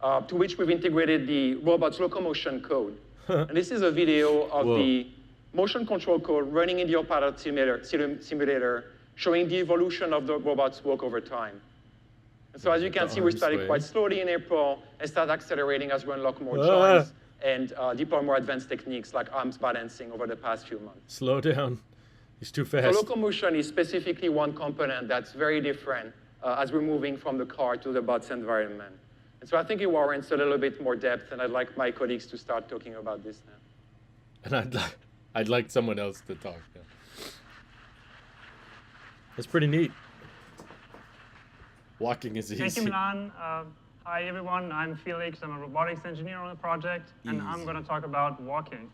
to which we've integrated the robot's locomotion code. And this is a video of the motion control code running in the autopilot simulator, showing the evolution of the robot's walk over time. And so as you can see, we started quite slowly in April and started accelerating as we unlock more joints and deploy more advanced techniques like arms balancing over the past few months. Slow down. He's too So fast. locomotion is specifically one component that's very different as we're moving from the car to the bot's environment. And so I think it warrants a little bit more depth, and I'd like my colleagues to start talking about this now. And I'd like someone else to talk. Yeah. That's pretty neat. Walking is easy. Thank you, Milan. Hi, everyone. I'm Felix. I'm a robotics engineer on the project, and I'm going to talk about walking.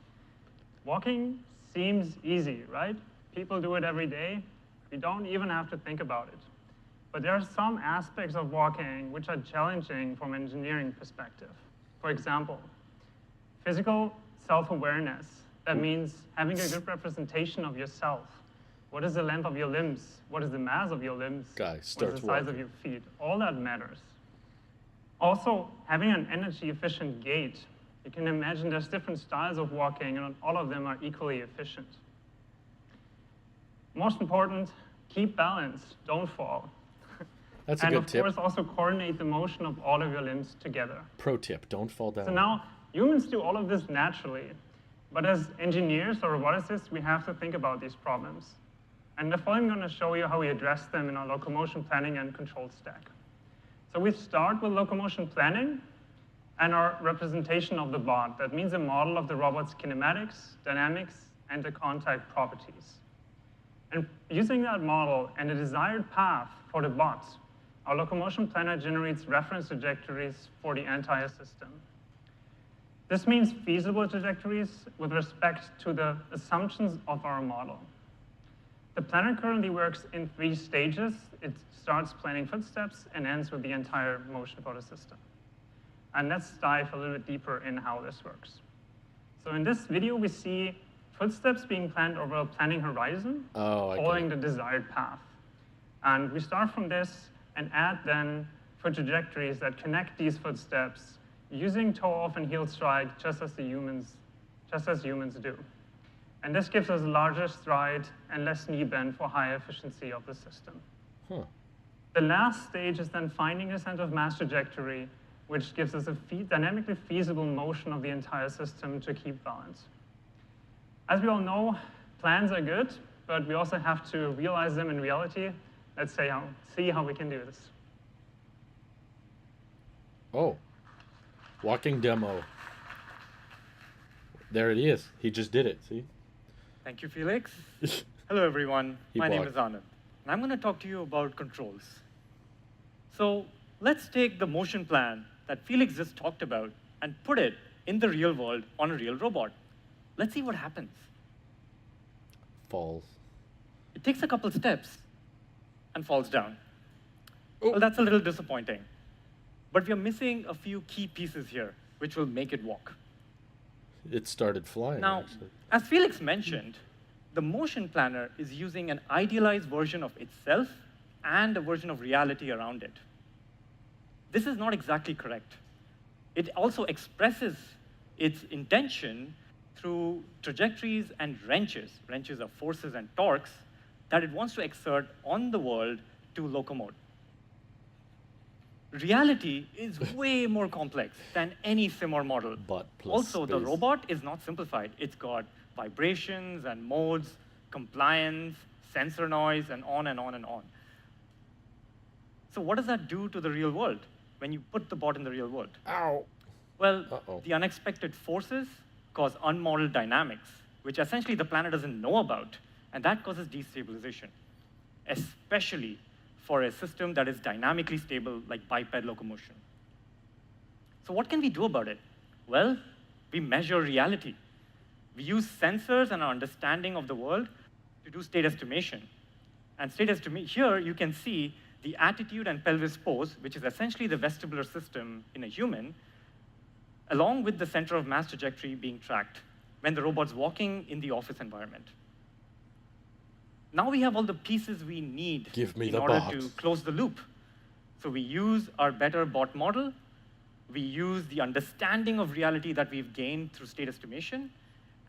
Walking seems easy, right? People do it every day. We don't even have to think about it. But there are some aspects of walking which are challenging from an engineering perspective. For example, physical self-awareness. That means having a good representation of yourself. What is the length of your limbs? What is the mass of your limbs? Guy What is starts the size walking. of your feet? All that matters. Also, having an energy-efficient gait. You can imagine there's different styles of walking, and not all of them are equally efficient. Most important, keep balance, don't fall. That's a And good of tip. course, also coordinate the motion of all of your limbs together. Pro tip, don't fall down. So now, humans do all of this naturally, but as engineers or roboticists, we have to think about these problems. And the following, I'm going to show you how we address them in our locomotion planning and control stack. So we start with locomotion planning and our representation of the bot. That means a model of the robot's kinematics, dynamics, and the contact properties. And using that model and the desired path for the bot, our locomotion planner generates reference trajectories for the entire system. This means feasible trajectories with respect to the assumptions of our model. The planner currently works in 3 stages. It starts planning footsteps and ends with the entire motion for the system. And let's dive a little bit deeper in how this works. So in this video, we see footsteps being planned over a planning horizon, following the desired path. And we start from this and add then foot trajectories that connect these footsteps using toe-off and heel strike just as humans do. And this gives us a larger stride and less knee bend for high efficiency of the system. The last stage is then finding a center of mass trajectory, which gives us a dynamically feasible motion of the entire system to keep balance. As we all know, plans are good, but we also have to realize them in reality. Let's see how we can do this. Oh, walking demo. There it is. He just did it, see? Thank you, Felix. Hello, everyone. My name walked. is Anand, and I'm going to talk to you about controls. So let's take the motion plan that Felix just talked about and put it in the real world on a real robot. Let's see what happens. Falls. It takes a couple steps and falls down. Oh. Well, that's a little disappointing. But we are missing a few key pieces here, which will make it walk. It started flying, Now, actually. as Felix mentioned, the motion planner is using an idealized version of itself and a version of reality around it. This is not exactly correct. It also expresses its intention through trajectories and wrenches. Wrenches are forces and torques that it wants to exert on the world to locomote. Reality is way more complex than any sim or model. But plus Also, the space. robot is not simplified. It's got vibrations and modes, compliance, sensor noise, and on and on and on. So what does that do to the real world when you put the bot in the real world? Ow. Well, Uh-oh. the unexpected forces cause unmodeled dynamics, which essentially the planner doesn't know about, and that causes destabilization, especially for a system that is dynamically stable like biped locomotion. So what can we do about it? Well, we measure reality. We use sensors and our understanding of the world to do state estimation. And here you can see the attitude and pelvis pose, which is essentially the vestibular system in a human, along with the center of mass trajectory being tracked when the robot's walking in the office environment. Now we have all the pieces we need Give me in the order bot. to close the loop. So we use our better bot model, we use the understanding of reality that we've gained through state estimation,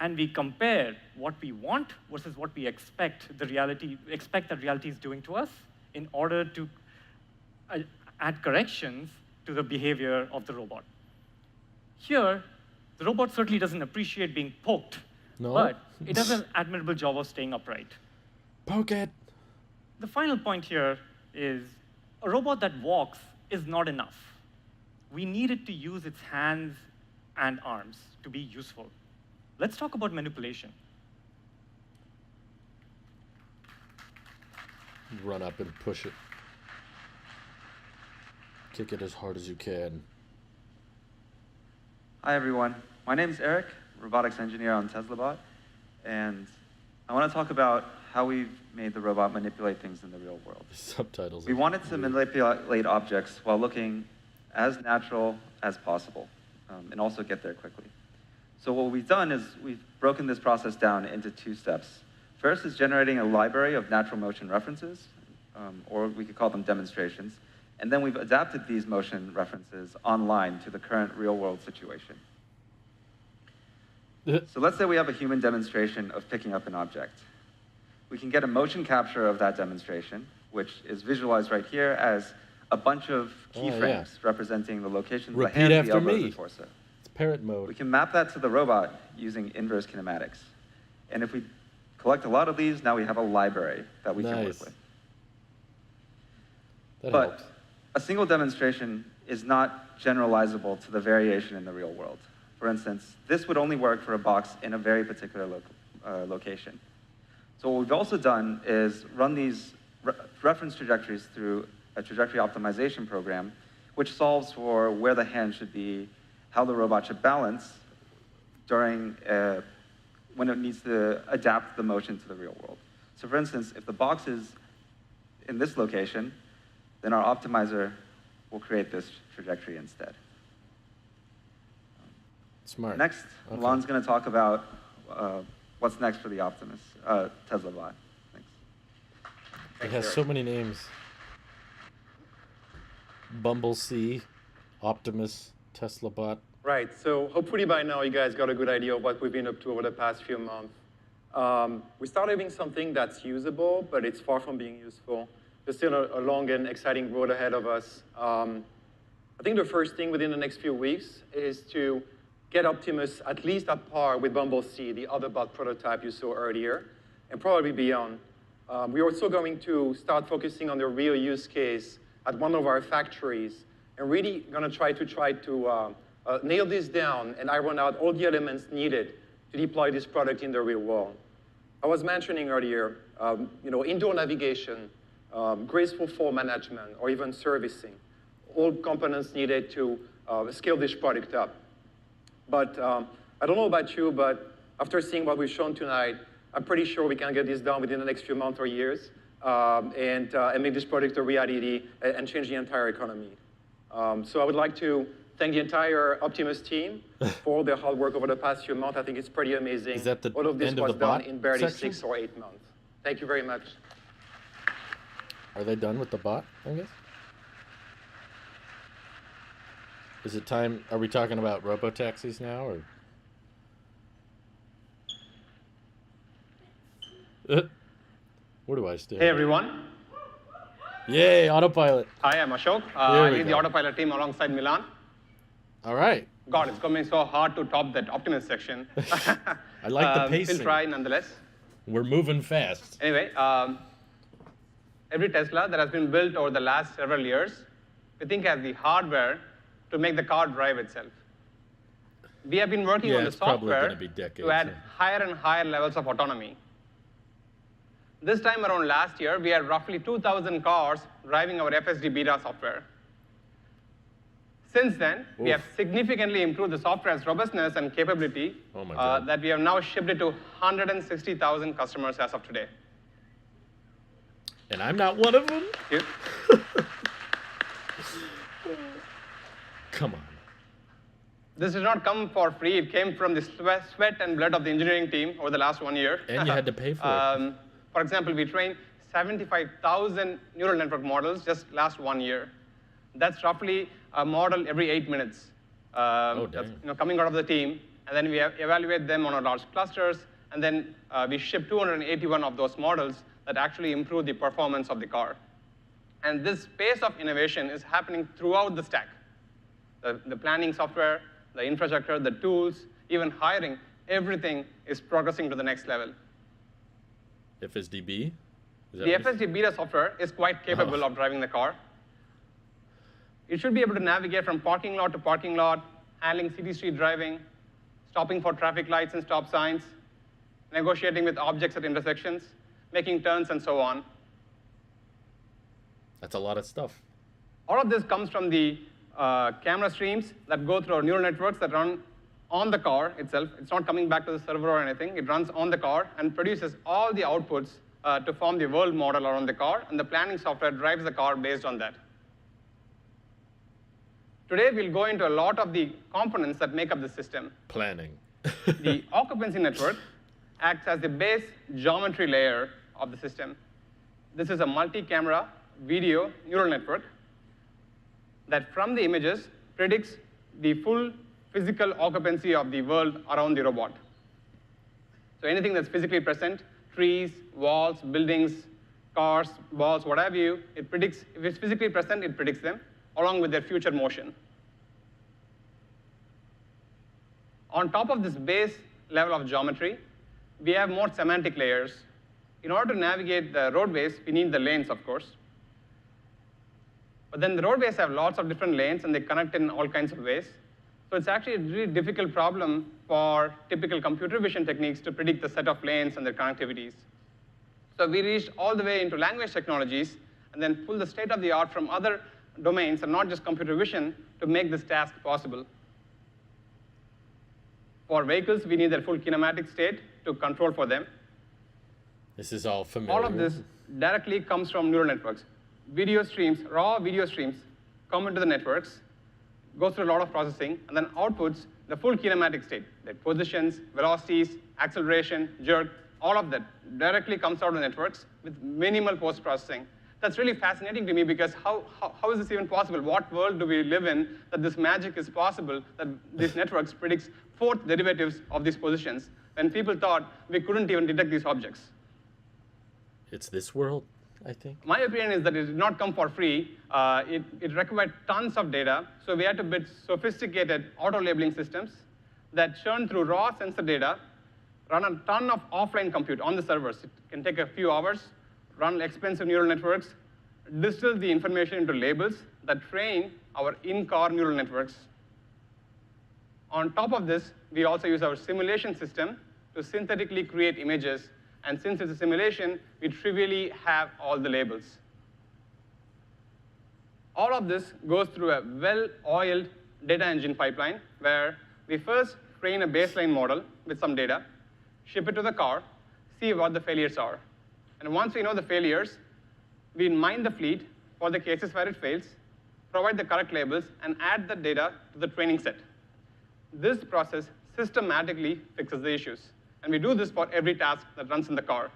and we compare what we want versus what we expect that reality is doing to us in order to add corrections to the behavior of the robot. Here, the robot certainly doesn't appreciate being poked, No? but it does an admirable job of staying upright. Poke it. The final point here is a robot that walks is not enough. We need it to use its hands and arms to be useful. Let's talk about manipulation. Run up and push it. Kick it as hard as you can. Hi, everyone. My name is Eric, robotics engineer on TeslaBot, and I want to talk about how we've made the robot manipulate things in the real world. Subtitles. We wanted to manipulate objects while looking as natural as possible, and also get there quickly. So what we've done is we've broken this process down into 2 steps. First is generating a library of natural motion references, or we could call them demonstrations. And then we've adapted these motion references online to the current real-world situation. So let's say we have a human demonstration of picking up an object. We can get a motion capture of that demonstration, which is visualized right here as a bunch of keyframes representing the locations of the Repeat hands, after the elbows, me. the torso. It's parrot mode. We can map that to the robot using inverse kinematics. And if we collect a lot of these, now we have a library that we can work Nice. with. That But helps. a single demonstration is not generalizable to the variation in the real world. For instance, this would only work for a box in a very particular location. So what we've also done is run these reference trajectories through a trajectory optimization program, which solves for where the hand should be, how the robot should balance during when it needs to adapt the motion to the real world. So for instance, if the box is in this location, then our optimizer will create this trajectory instead. Smart. Next, Okay. Milan's going to talk about what's next for the Optimus, Tesla bot. Thanks. It has so many names. Bumble C, Optimus, Tesla bot. Right, so hopefully by now you guys got a good idea of what we've been up to over the past few months. We started having something that's usable, but it's far from being useful. There's still a long and exciting road ahead of us. I think the first thing within the next few weeks is to get Optimus at least at par with Bumble C, the other bot prototype you saw earlier, and probably beyond. We're also going to start focusing on the real use case at one of our factories, and really going to try to nail this down and iron out all the elements needed to deploy this product in the real world. I was mentioning earlier, indoor navigation, graceful fall management, or even servicing, all components needed to scale this product up. But I don't know about you, but after seeing what we've shown tonight, I'm pretty sure we can get this done within the next few months or years, and make this product a reality and change the entire economy. So I would like to thank the entire Optimus team for all their hard work over the past few months. I think it's pretty amazing. Is that the all of this end of was the done bot in barely section? 6 or 8 months. Thank you very much. Are they done with the bot, I guess? Is it time? Are we talking about robotaxis now, or? Where do I stand? Hey, everyone. Yay, autopilot. Hi, I'm Ashok. Here I we lead the go. autopilot team alongside Milan. All right. God, it's coming so hard to top that Optimus section. I like the pacing. We'll try nonetheless. We're moving fast. Anyway, every Tesla that has been built over the last several years, we think has the hardware to make the car drive itself. We have been working Yeah, on the it's probably software gonna be decades, to add yeah. higher and higher levels of autonomy. This time around last year, we had roughly 2,000 cars driving our FSD beta software. Since then, we have significantly improved the software's robustness and capability Oh my God. that we have now shipped it to 160,000 customers as of today. And I'm not one of them? Thank you. Come on. This did not come for free. It came from the sweat and blood of the engineering team over the last 1 year. And you had to pay for it. For example, we trained 75,000 neural network models just last 1 year. That's roughly a model every 8 minutes. That's, coming out of the team, and then we evaluate them on our large clusters, and then we ship 281 of those models that actually improve the performance of the car. And this pace of innovation is happening throughout the stack. The planning software, the infrastructure, the tools, even hiring, everything is progressing to the next level. FSDB? The FSD beta software is quite capable of driving the car. It should be able to navigate from parking lot to parking lot, handling city street driving, stopping for traffic lights and stop signs, negotiating with objects at intersections, making turns, and so on. That's a lot of stuff. All of this comes from the camera streams that go through our neural networks that run on the car itself. It's not coming back to the server or anything. It runs on the car and produces all the outputs to form the world model around the car, and the planning software drives the car based on that. Today, we'll go into a lot of the components that make up the system. Planning. The occupancy network acts as the base geometry layer of the system. This is a multi-camera video neural network that from the images predicts the full physical occupancy of the world around the robot. So anything that's physically present, trees, walls, buildings, cars, balls, what have you, it predicts, if it's physically present, it predicts them, along with their future motion. On top of this base level of geometry, we have more semantic layers. In order to navigate the roadways, we need the lanes, of course. But then the roadways have lots of different lanes, and they connect in all kinds of ways. So it's actually a really difficult problem for typical computer vision techniques to predict the set of lanes and their connectivities. So we reached all the way into language technologies, and then pulled the state of the art from other domains, and not just computer vision, to make this task possible. For vehicles, we need their full kinematic state to control for them. This is all familiar. All of this directly comes from neural networks. Video streams, raw video streams, come into the networks, go through a lot of processing, and then outputs the full kinematic state, like positions, velocities, acceleration, jerk, all of that directly comes out of the networks with minimal post-processing. That's really fascinating to me, because how is this even possible? What world do we live in that this magic is possible, that these networks predicts fourth derivatives of these positions, when people thought we couldn't even detect these objects? It's this world, I think. My opinion is that it did not come for free. It required tons of data, so we had to build sophisticated auto-labeling systems that churn through raw sensor data, run a ton of offline compute on the servers. It can take a few hours, run expensive neural networks, distill the information into labels that train our in-car neural networks. On top of this, we also use our simulation system to synthetically create images. And since it's a simulation, we trivially have all the labels. All of this goes through a well-oiled data engine pipeline, where we first train a baseline model with some data, ship it to the car, see what the failures are. And once we know the failures, we mine the fleet for the cases where it fails, provide the correct labels, and add the data to the training set. This process systematically fixes the issues. And we do this for every task that runs in the car.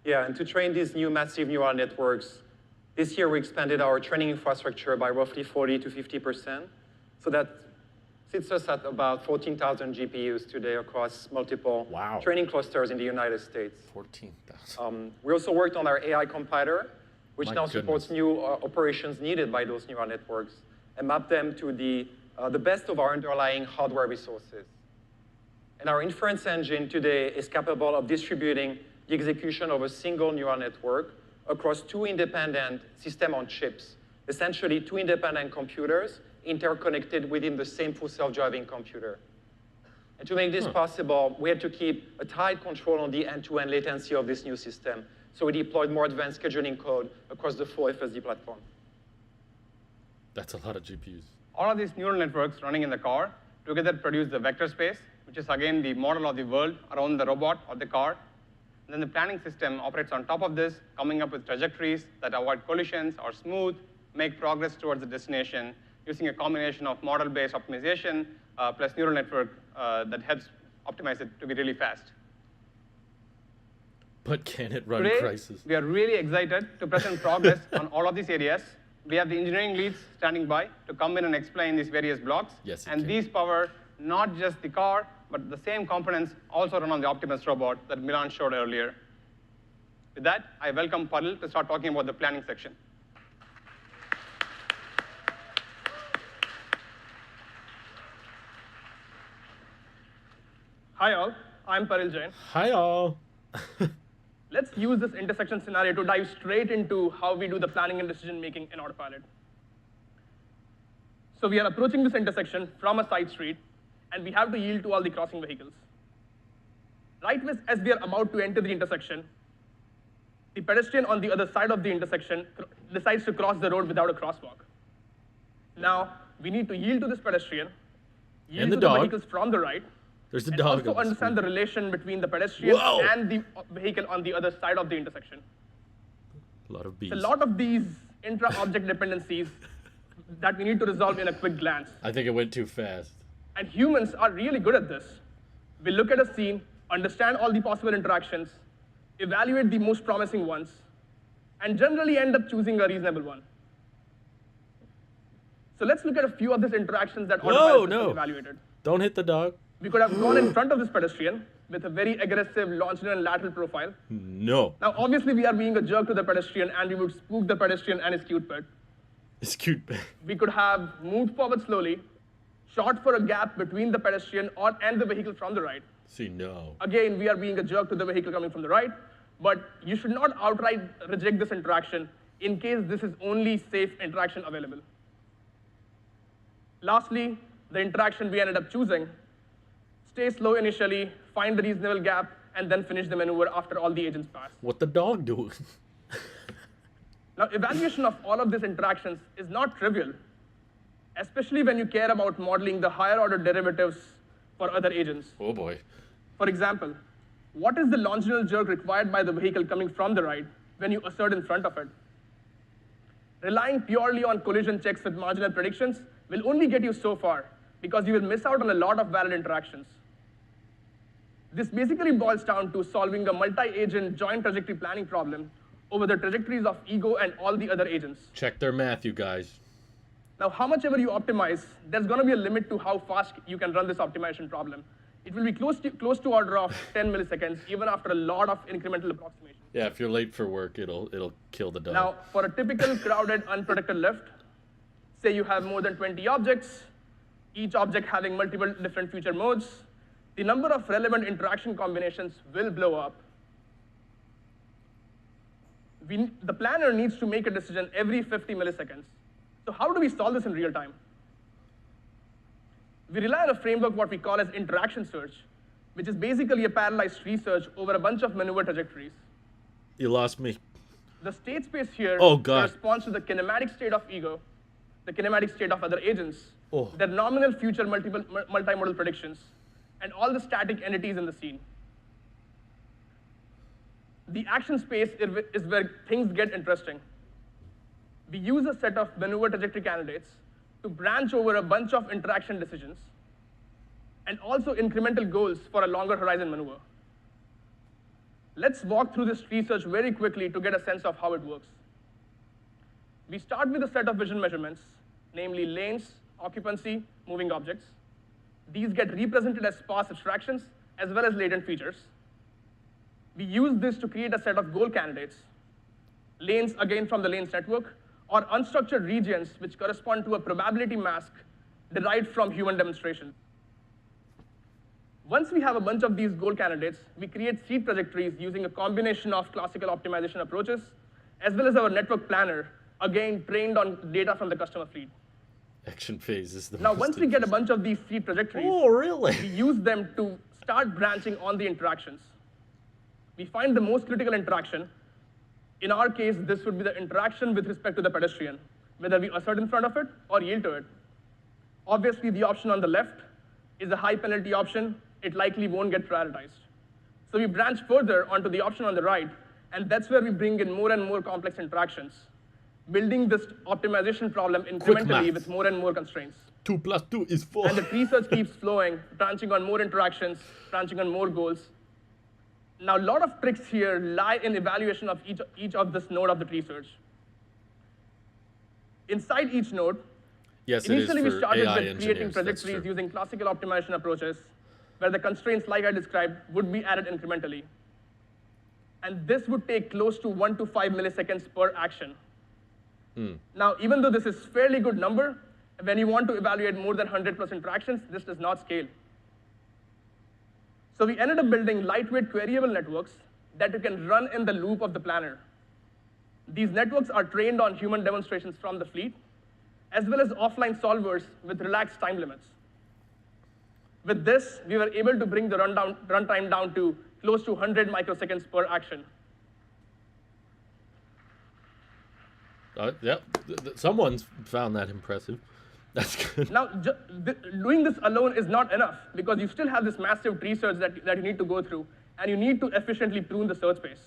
Yeah, and to train these new massive neural networks, this year we expanded our training infrastructure by roughly 40 to 50%, so that sits us at about 14,000 GPUs today across multiple Wow. training clusters in the United States. 14,000. We also worked on our AI compiler, which My now supports new operations needed by those neural networks and map them to the best of our underlying hardware resources. And our inference engine today is capable of distributing the execution of a single neural network across two independent system on chips, essentially two independent computers interconnected within the same full self-driving computer. And to make this possible, we had to keep a tight control on the end-to-end latency of this new system. So we deployed more advanced scheduling code across the full FSD platform. That's a lot of GPUs. All of these neural networks running in the car together produce the vector space, which is again the model of the world around the robot or the car. And then the planning system operates on top of this, coming up with trajectories that avoid collisions or smooth, make progress towards the destination using a combination of model-based optimization plus neural network that helps optimize it to be really fast. But can it run Today, Crysis? we are really excited to present progress on all of these areas. We have the engineering leads standing by to come in and explain these various blocks. Yes, you and can. these power not just the car, but the same components also run on the Optimus robot that Milan showed earlier. With that, I welcome Paril to start talking about the planning section. Hi all, I'm Paril Jain. Hi all. Let's use this intersection scenario to dive straight into how we do the planning and decision making in Autopilot. So we are approaching this intersection from a side street, and we have to yield to all the crossing vehicles. Right as we are about to enter the intersection, the pedestrian on the other side of the intersection decides to cross the road without a crosswalk. Now, we need to yield to this pedestrian, yield And the to dog. the vehicles from the right, There's a and dog. also on the understand the screen. relation between the pedestrian Whoa! and the vehicle on the other side of the intersection. A lot of bees. A lot of these intra-object dependencies that we need to resolve in a quick glance. I think it went too fast. And humans are really good at this. We look at a scene, understand all the possible interactions, evaluate the most promising ones, and generally end up choosing a reasonable one. So let's look at a few of these interactions that Whoa, Autopilot system no. evaluated. Don't hit the dog. We could have gone in front of this pedestrian with a very aggressive longitudinal and lateral profile. No. Now, obviously, we are being a jerk to the pedestrian, and we would spook the pedestrian and his cute pet. It's cute. We could have moved forward slowly, shot for a gap between the pedestrian and the vehicle from the right. See, no. Again, we are being a jerk to the vehicle coming from the right, but you should not outright reject this interaction in case this is only safe interaction available. Lastly, the interaction we ended up choosing: stay slow initially, find the reasonable gap, and then finish the maneuver after all the agents pass. What the dog doing? Now, evaluation of all of these interactions is not trivial, especially when you care about modeling the higher order derivatives for other agents. Oh boy. For example, what is the longitudinal jerk required by the vehicle coming from the right when you assert in front of it? Relying purely on collision checks with marginal predictions will only get you so far, because you will miss out on a lot of valid interactions. This basically boils down to solving a multi-agent joint trajectory planning problem over the trajectories of Ego and all the other agents. Check their math, you guys. Now, how much ever you optimize, there's going to be a limit to how fast you can run this optimization problem. It will be close to order of 10 milliseconds, even after a lot of incremental approximation. Yeah, if you're late for work, it'll kill the dog. Now, for a typical crowded, unprotected lift, say you have more than 20 objects, each object having multiple different feature modes, the number of relevant interaction combinations will blow up. The planner needs to make a decision every 50 milliseconds. So how do we solve this in real time? We rely on a framework what we call as interaction search, which is basically a parallelized tree search over a bunch of maneuver trajectories. You lost me. The state space here Oh, God. corresponds to the kinematic state of Ego, the kinematic state of other agents, Oh. their nominal future multimodal predictions, and all the static entities in the scene. The action space is where things get interesting. We use a set of maneuver trajectory candidates to branch over a bunch of interaction decisions and also incremental goals for a longer horizon maneuver. Let's walk through this tree search very quickly to get a sense of how it works. We start with a set of vision measurements, namely lanes, occupancy, moving objects. these get represented as sparse abstractions as well as latent features. We use this to create a set of goal candidates, lanes again from the lanes network, or unstructured regions which correspond to a probability mask derived from human demonstrations. Once we have a bunch of these goal candidates, we create seed trajectories using a combination of classical optimization approaches, as well as our network planner, again trained on data from the customer fleet. Action phase is the Now, most once we get a bunch of these seed trajectories, we use them to start branching on the interactions. We find the most critical interaction. In our case, this would be the interaction with respect to the pedestrian, whether we assert in front of it or yield to it. Obviously, the option on the left is a high penalty option. It likely won't get prioritized. So we branch further onto the option on the right, and that's where we bring in more and more complex interactions, building this optimization problem incrementally with more and more constraints. 2 + 2 is 4. And the tree search keeps flowing, branching on more interactions, branching on more goals. Now, a lot of tricks here lie in evaluation of each of this node of the tree search. Inside each node, yes, initially we for started AI with creating trajectories using classical optimization approaches, where the constraints, like I described, would be added incrementally. And this would take close to 1 to 5 milliseconds per action. Now, even though this is a fairly good number, when you want to evaluate more than 100+ interactions, this does not scale. So we ended up building lightweight queryable networks that you can run in the loop of the planner. These networks are trained on human demonstrations from the fleet, as well as offline solvers with relaxed time limits. With this, we were able to bring the runtime down to close to 100 microseconds per action. Yep, someone's found that impressive. That's good. Now, doing this alone is not enough, because you still have this massive tree search that you need to go through, and you need to efficiently prune the search space.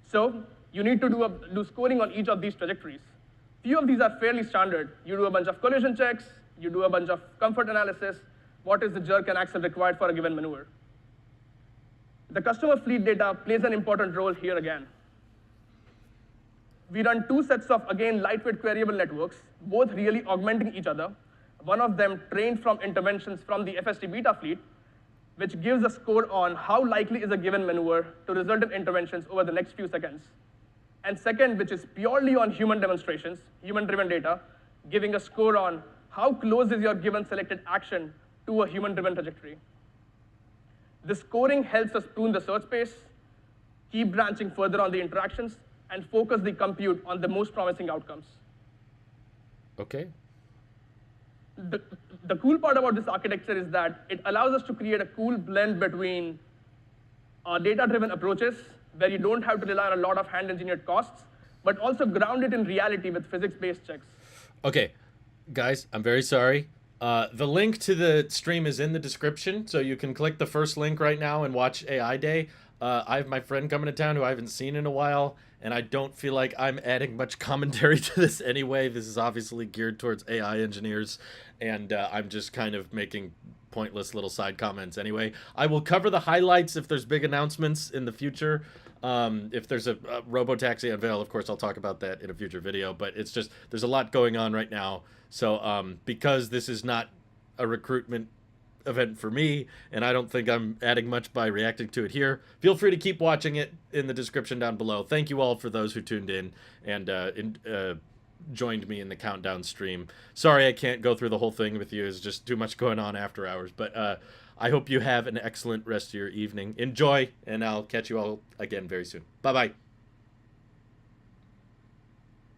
So you need to do scoring on each of these trajectories. Few of these are fairly standard. You do a bunch of collision checks, you do a bunch of comfort analysis, what is the jerk and axle required for a given maneuver. The customer fleet data plays an important role here again. We run 2 sets of, again, lightweight queryable networks, both really augmenting each other. One of them trained from interventions from the FSD beta fleet, which gives a score on how likely is a given maneuver to result in interventions over the next few seconds. And second, which is purely on human demonstrations, human-driven data, giving a score on how close is your given selected action to a human-driven trajectory. This scoring helps us prune the search space, keep branching further on the interactions, and focus the compute on the most promising outcomes. Okay. The cool part about this architecture is that it allows us to create a cool blend between data-driven approaches, where you don't have to rely on a lot of hand-engineered costs, but also ground it in reality with physics-based checks. Okay, guys, I'm very sorry. The link to the stream is in the description, so you can click the first link right now and watch AI Day. I have my friend coming to town who I haven't seen in a while, and I don't feel like I'm adding much commentary to this anyway. This is obviously geared towards AI engineers, and I'm just kind of making pointless little side comments anyway. I will cover the highlights if there's big announcements in the future. If there's a Robotaxi unveil, of course, I'll talk about that in a future video, but it's just, there's a lot going on right now. So because this is not a recruitment event for me, and I don't think I'm adding much by reacting to it here, feel free to keep watching it in the description down below. Thank you all for those who tuned in and joined me in the countdown stream. Sorry I can't go through the whole thing with you. It's just too much going on after hours, but I hope you have an excellent rest of your evening. Enjoy, and I'll catch you all again very soon. Bye-bye.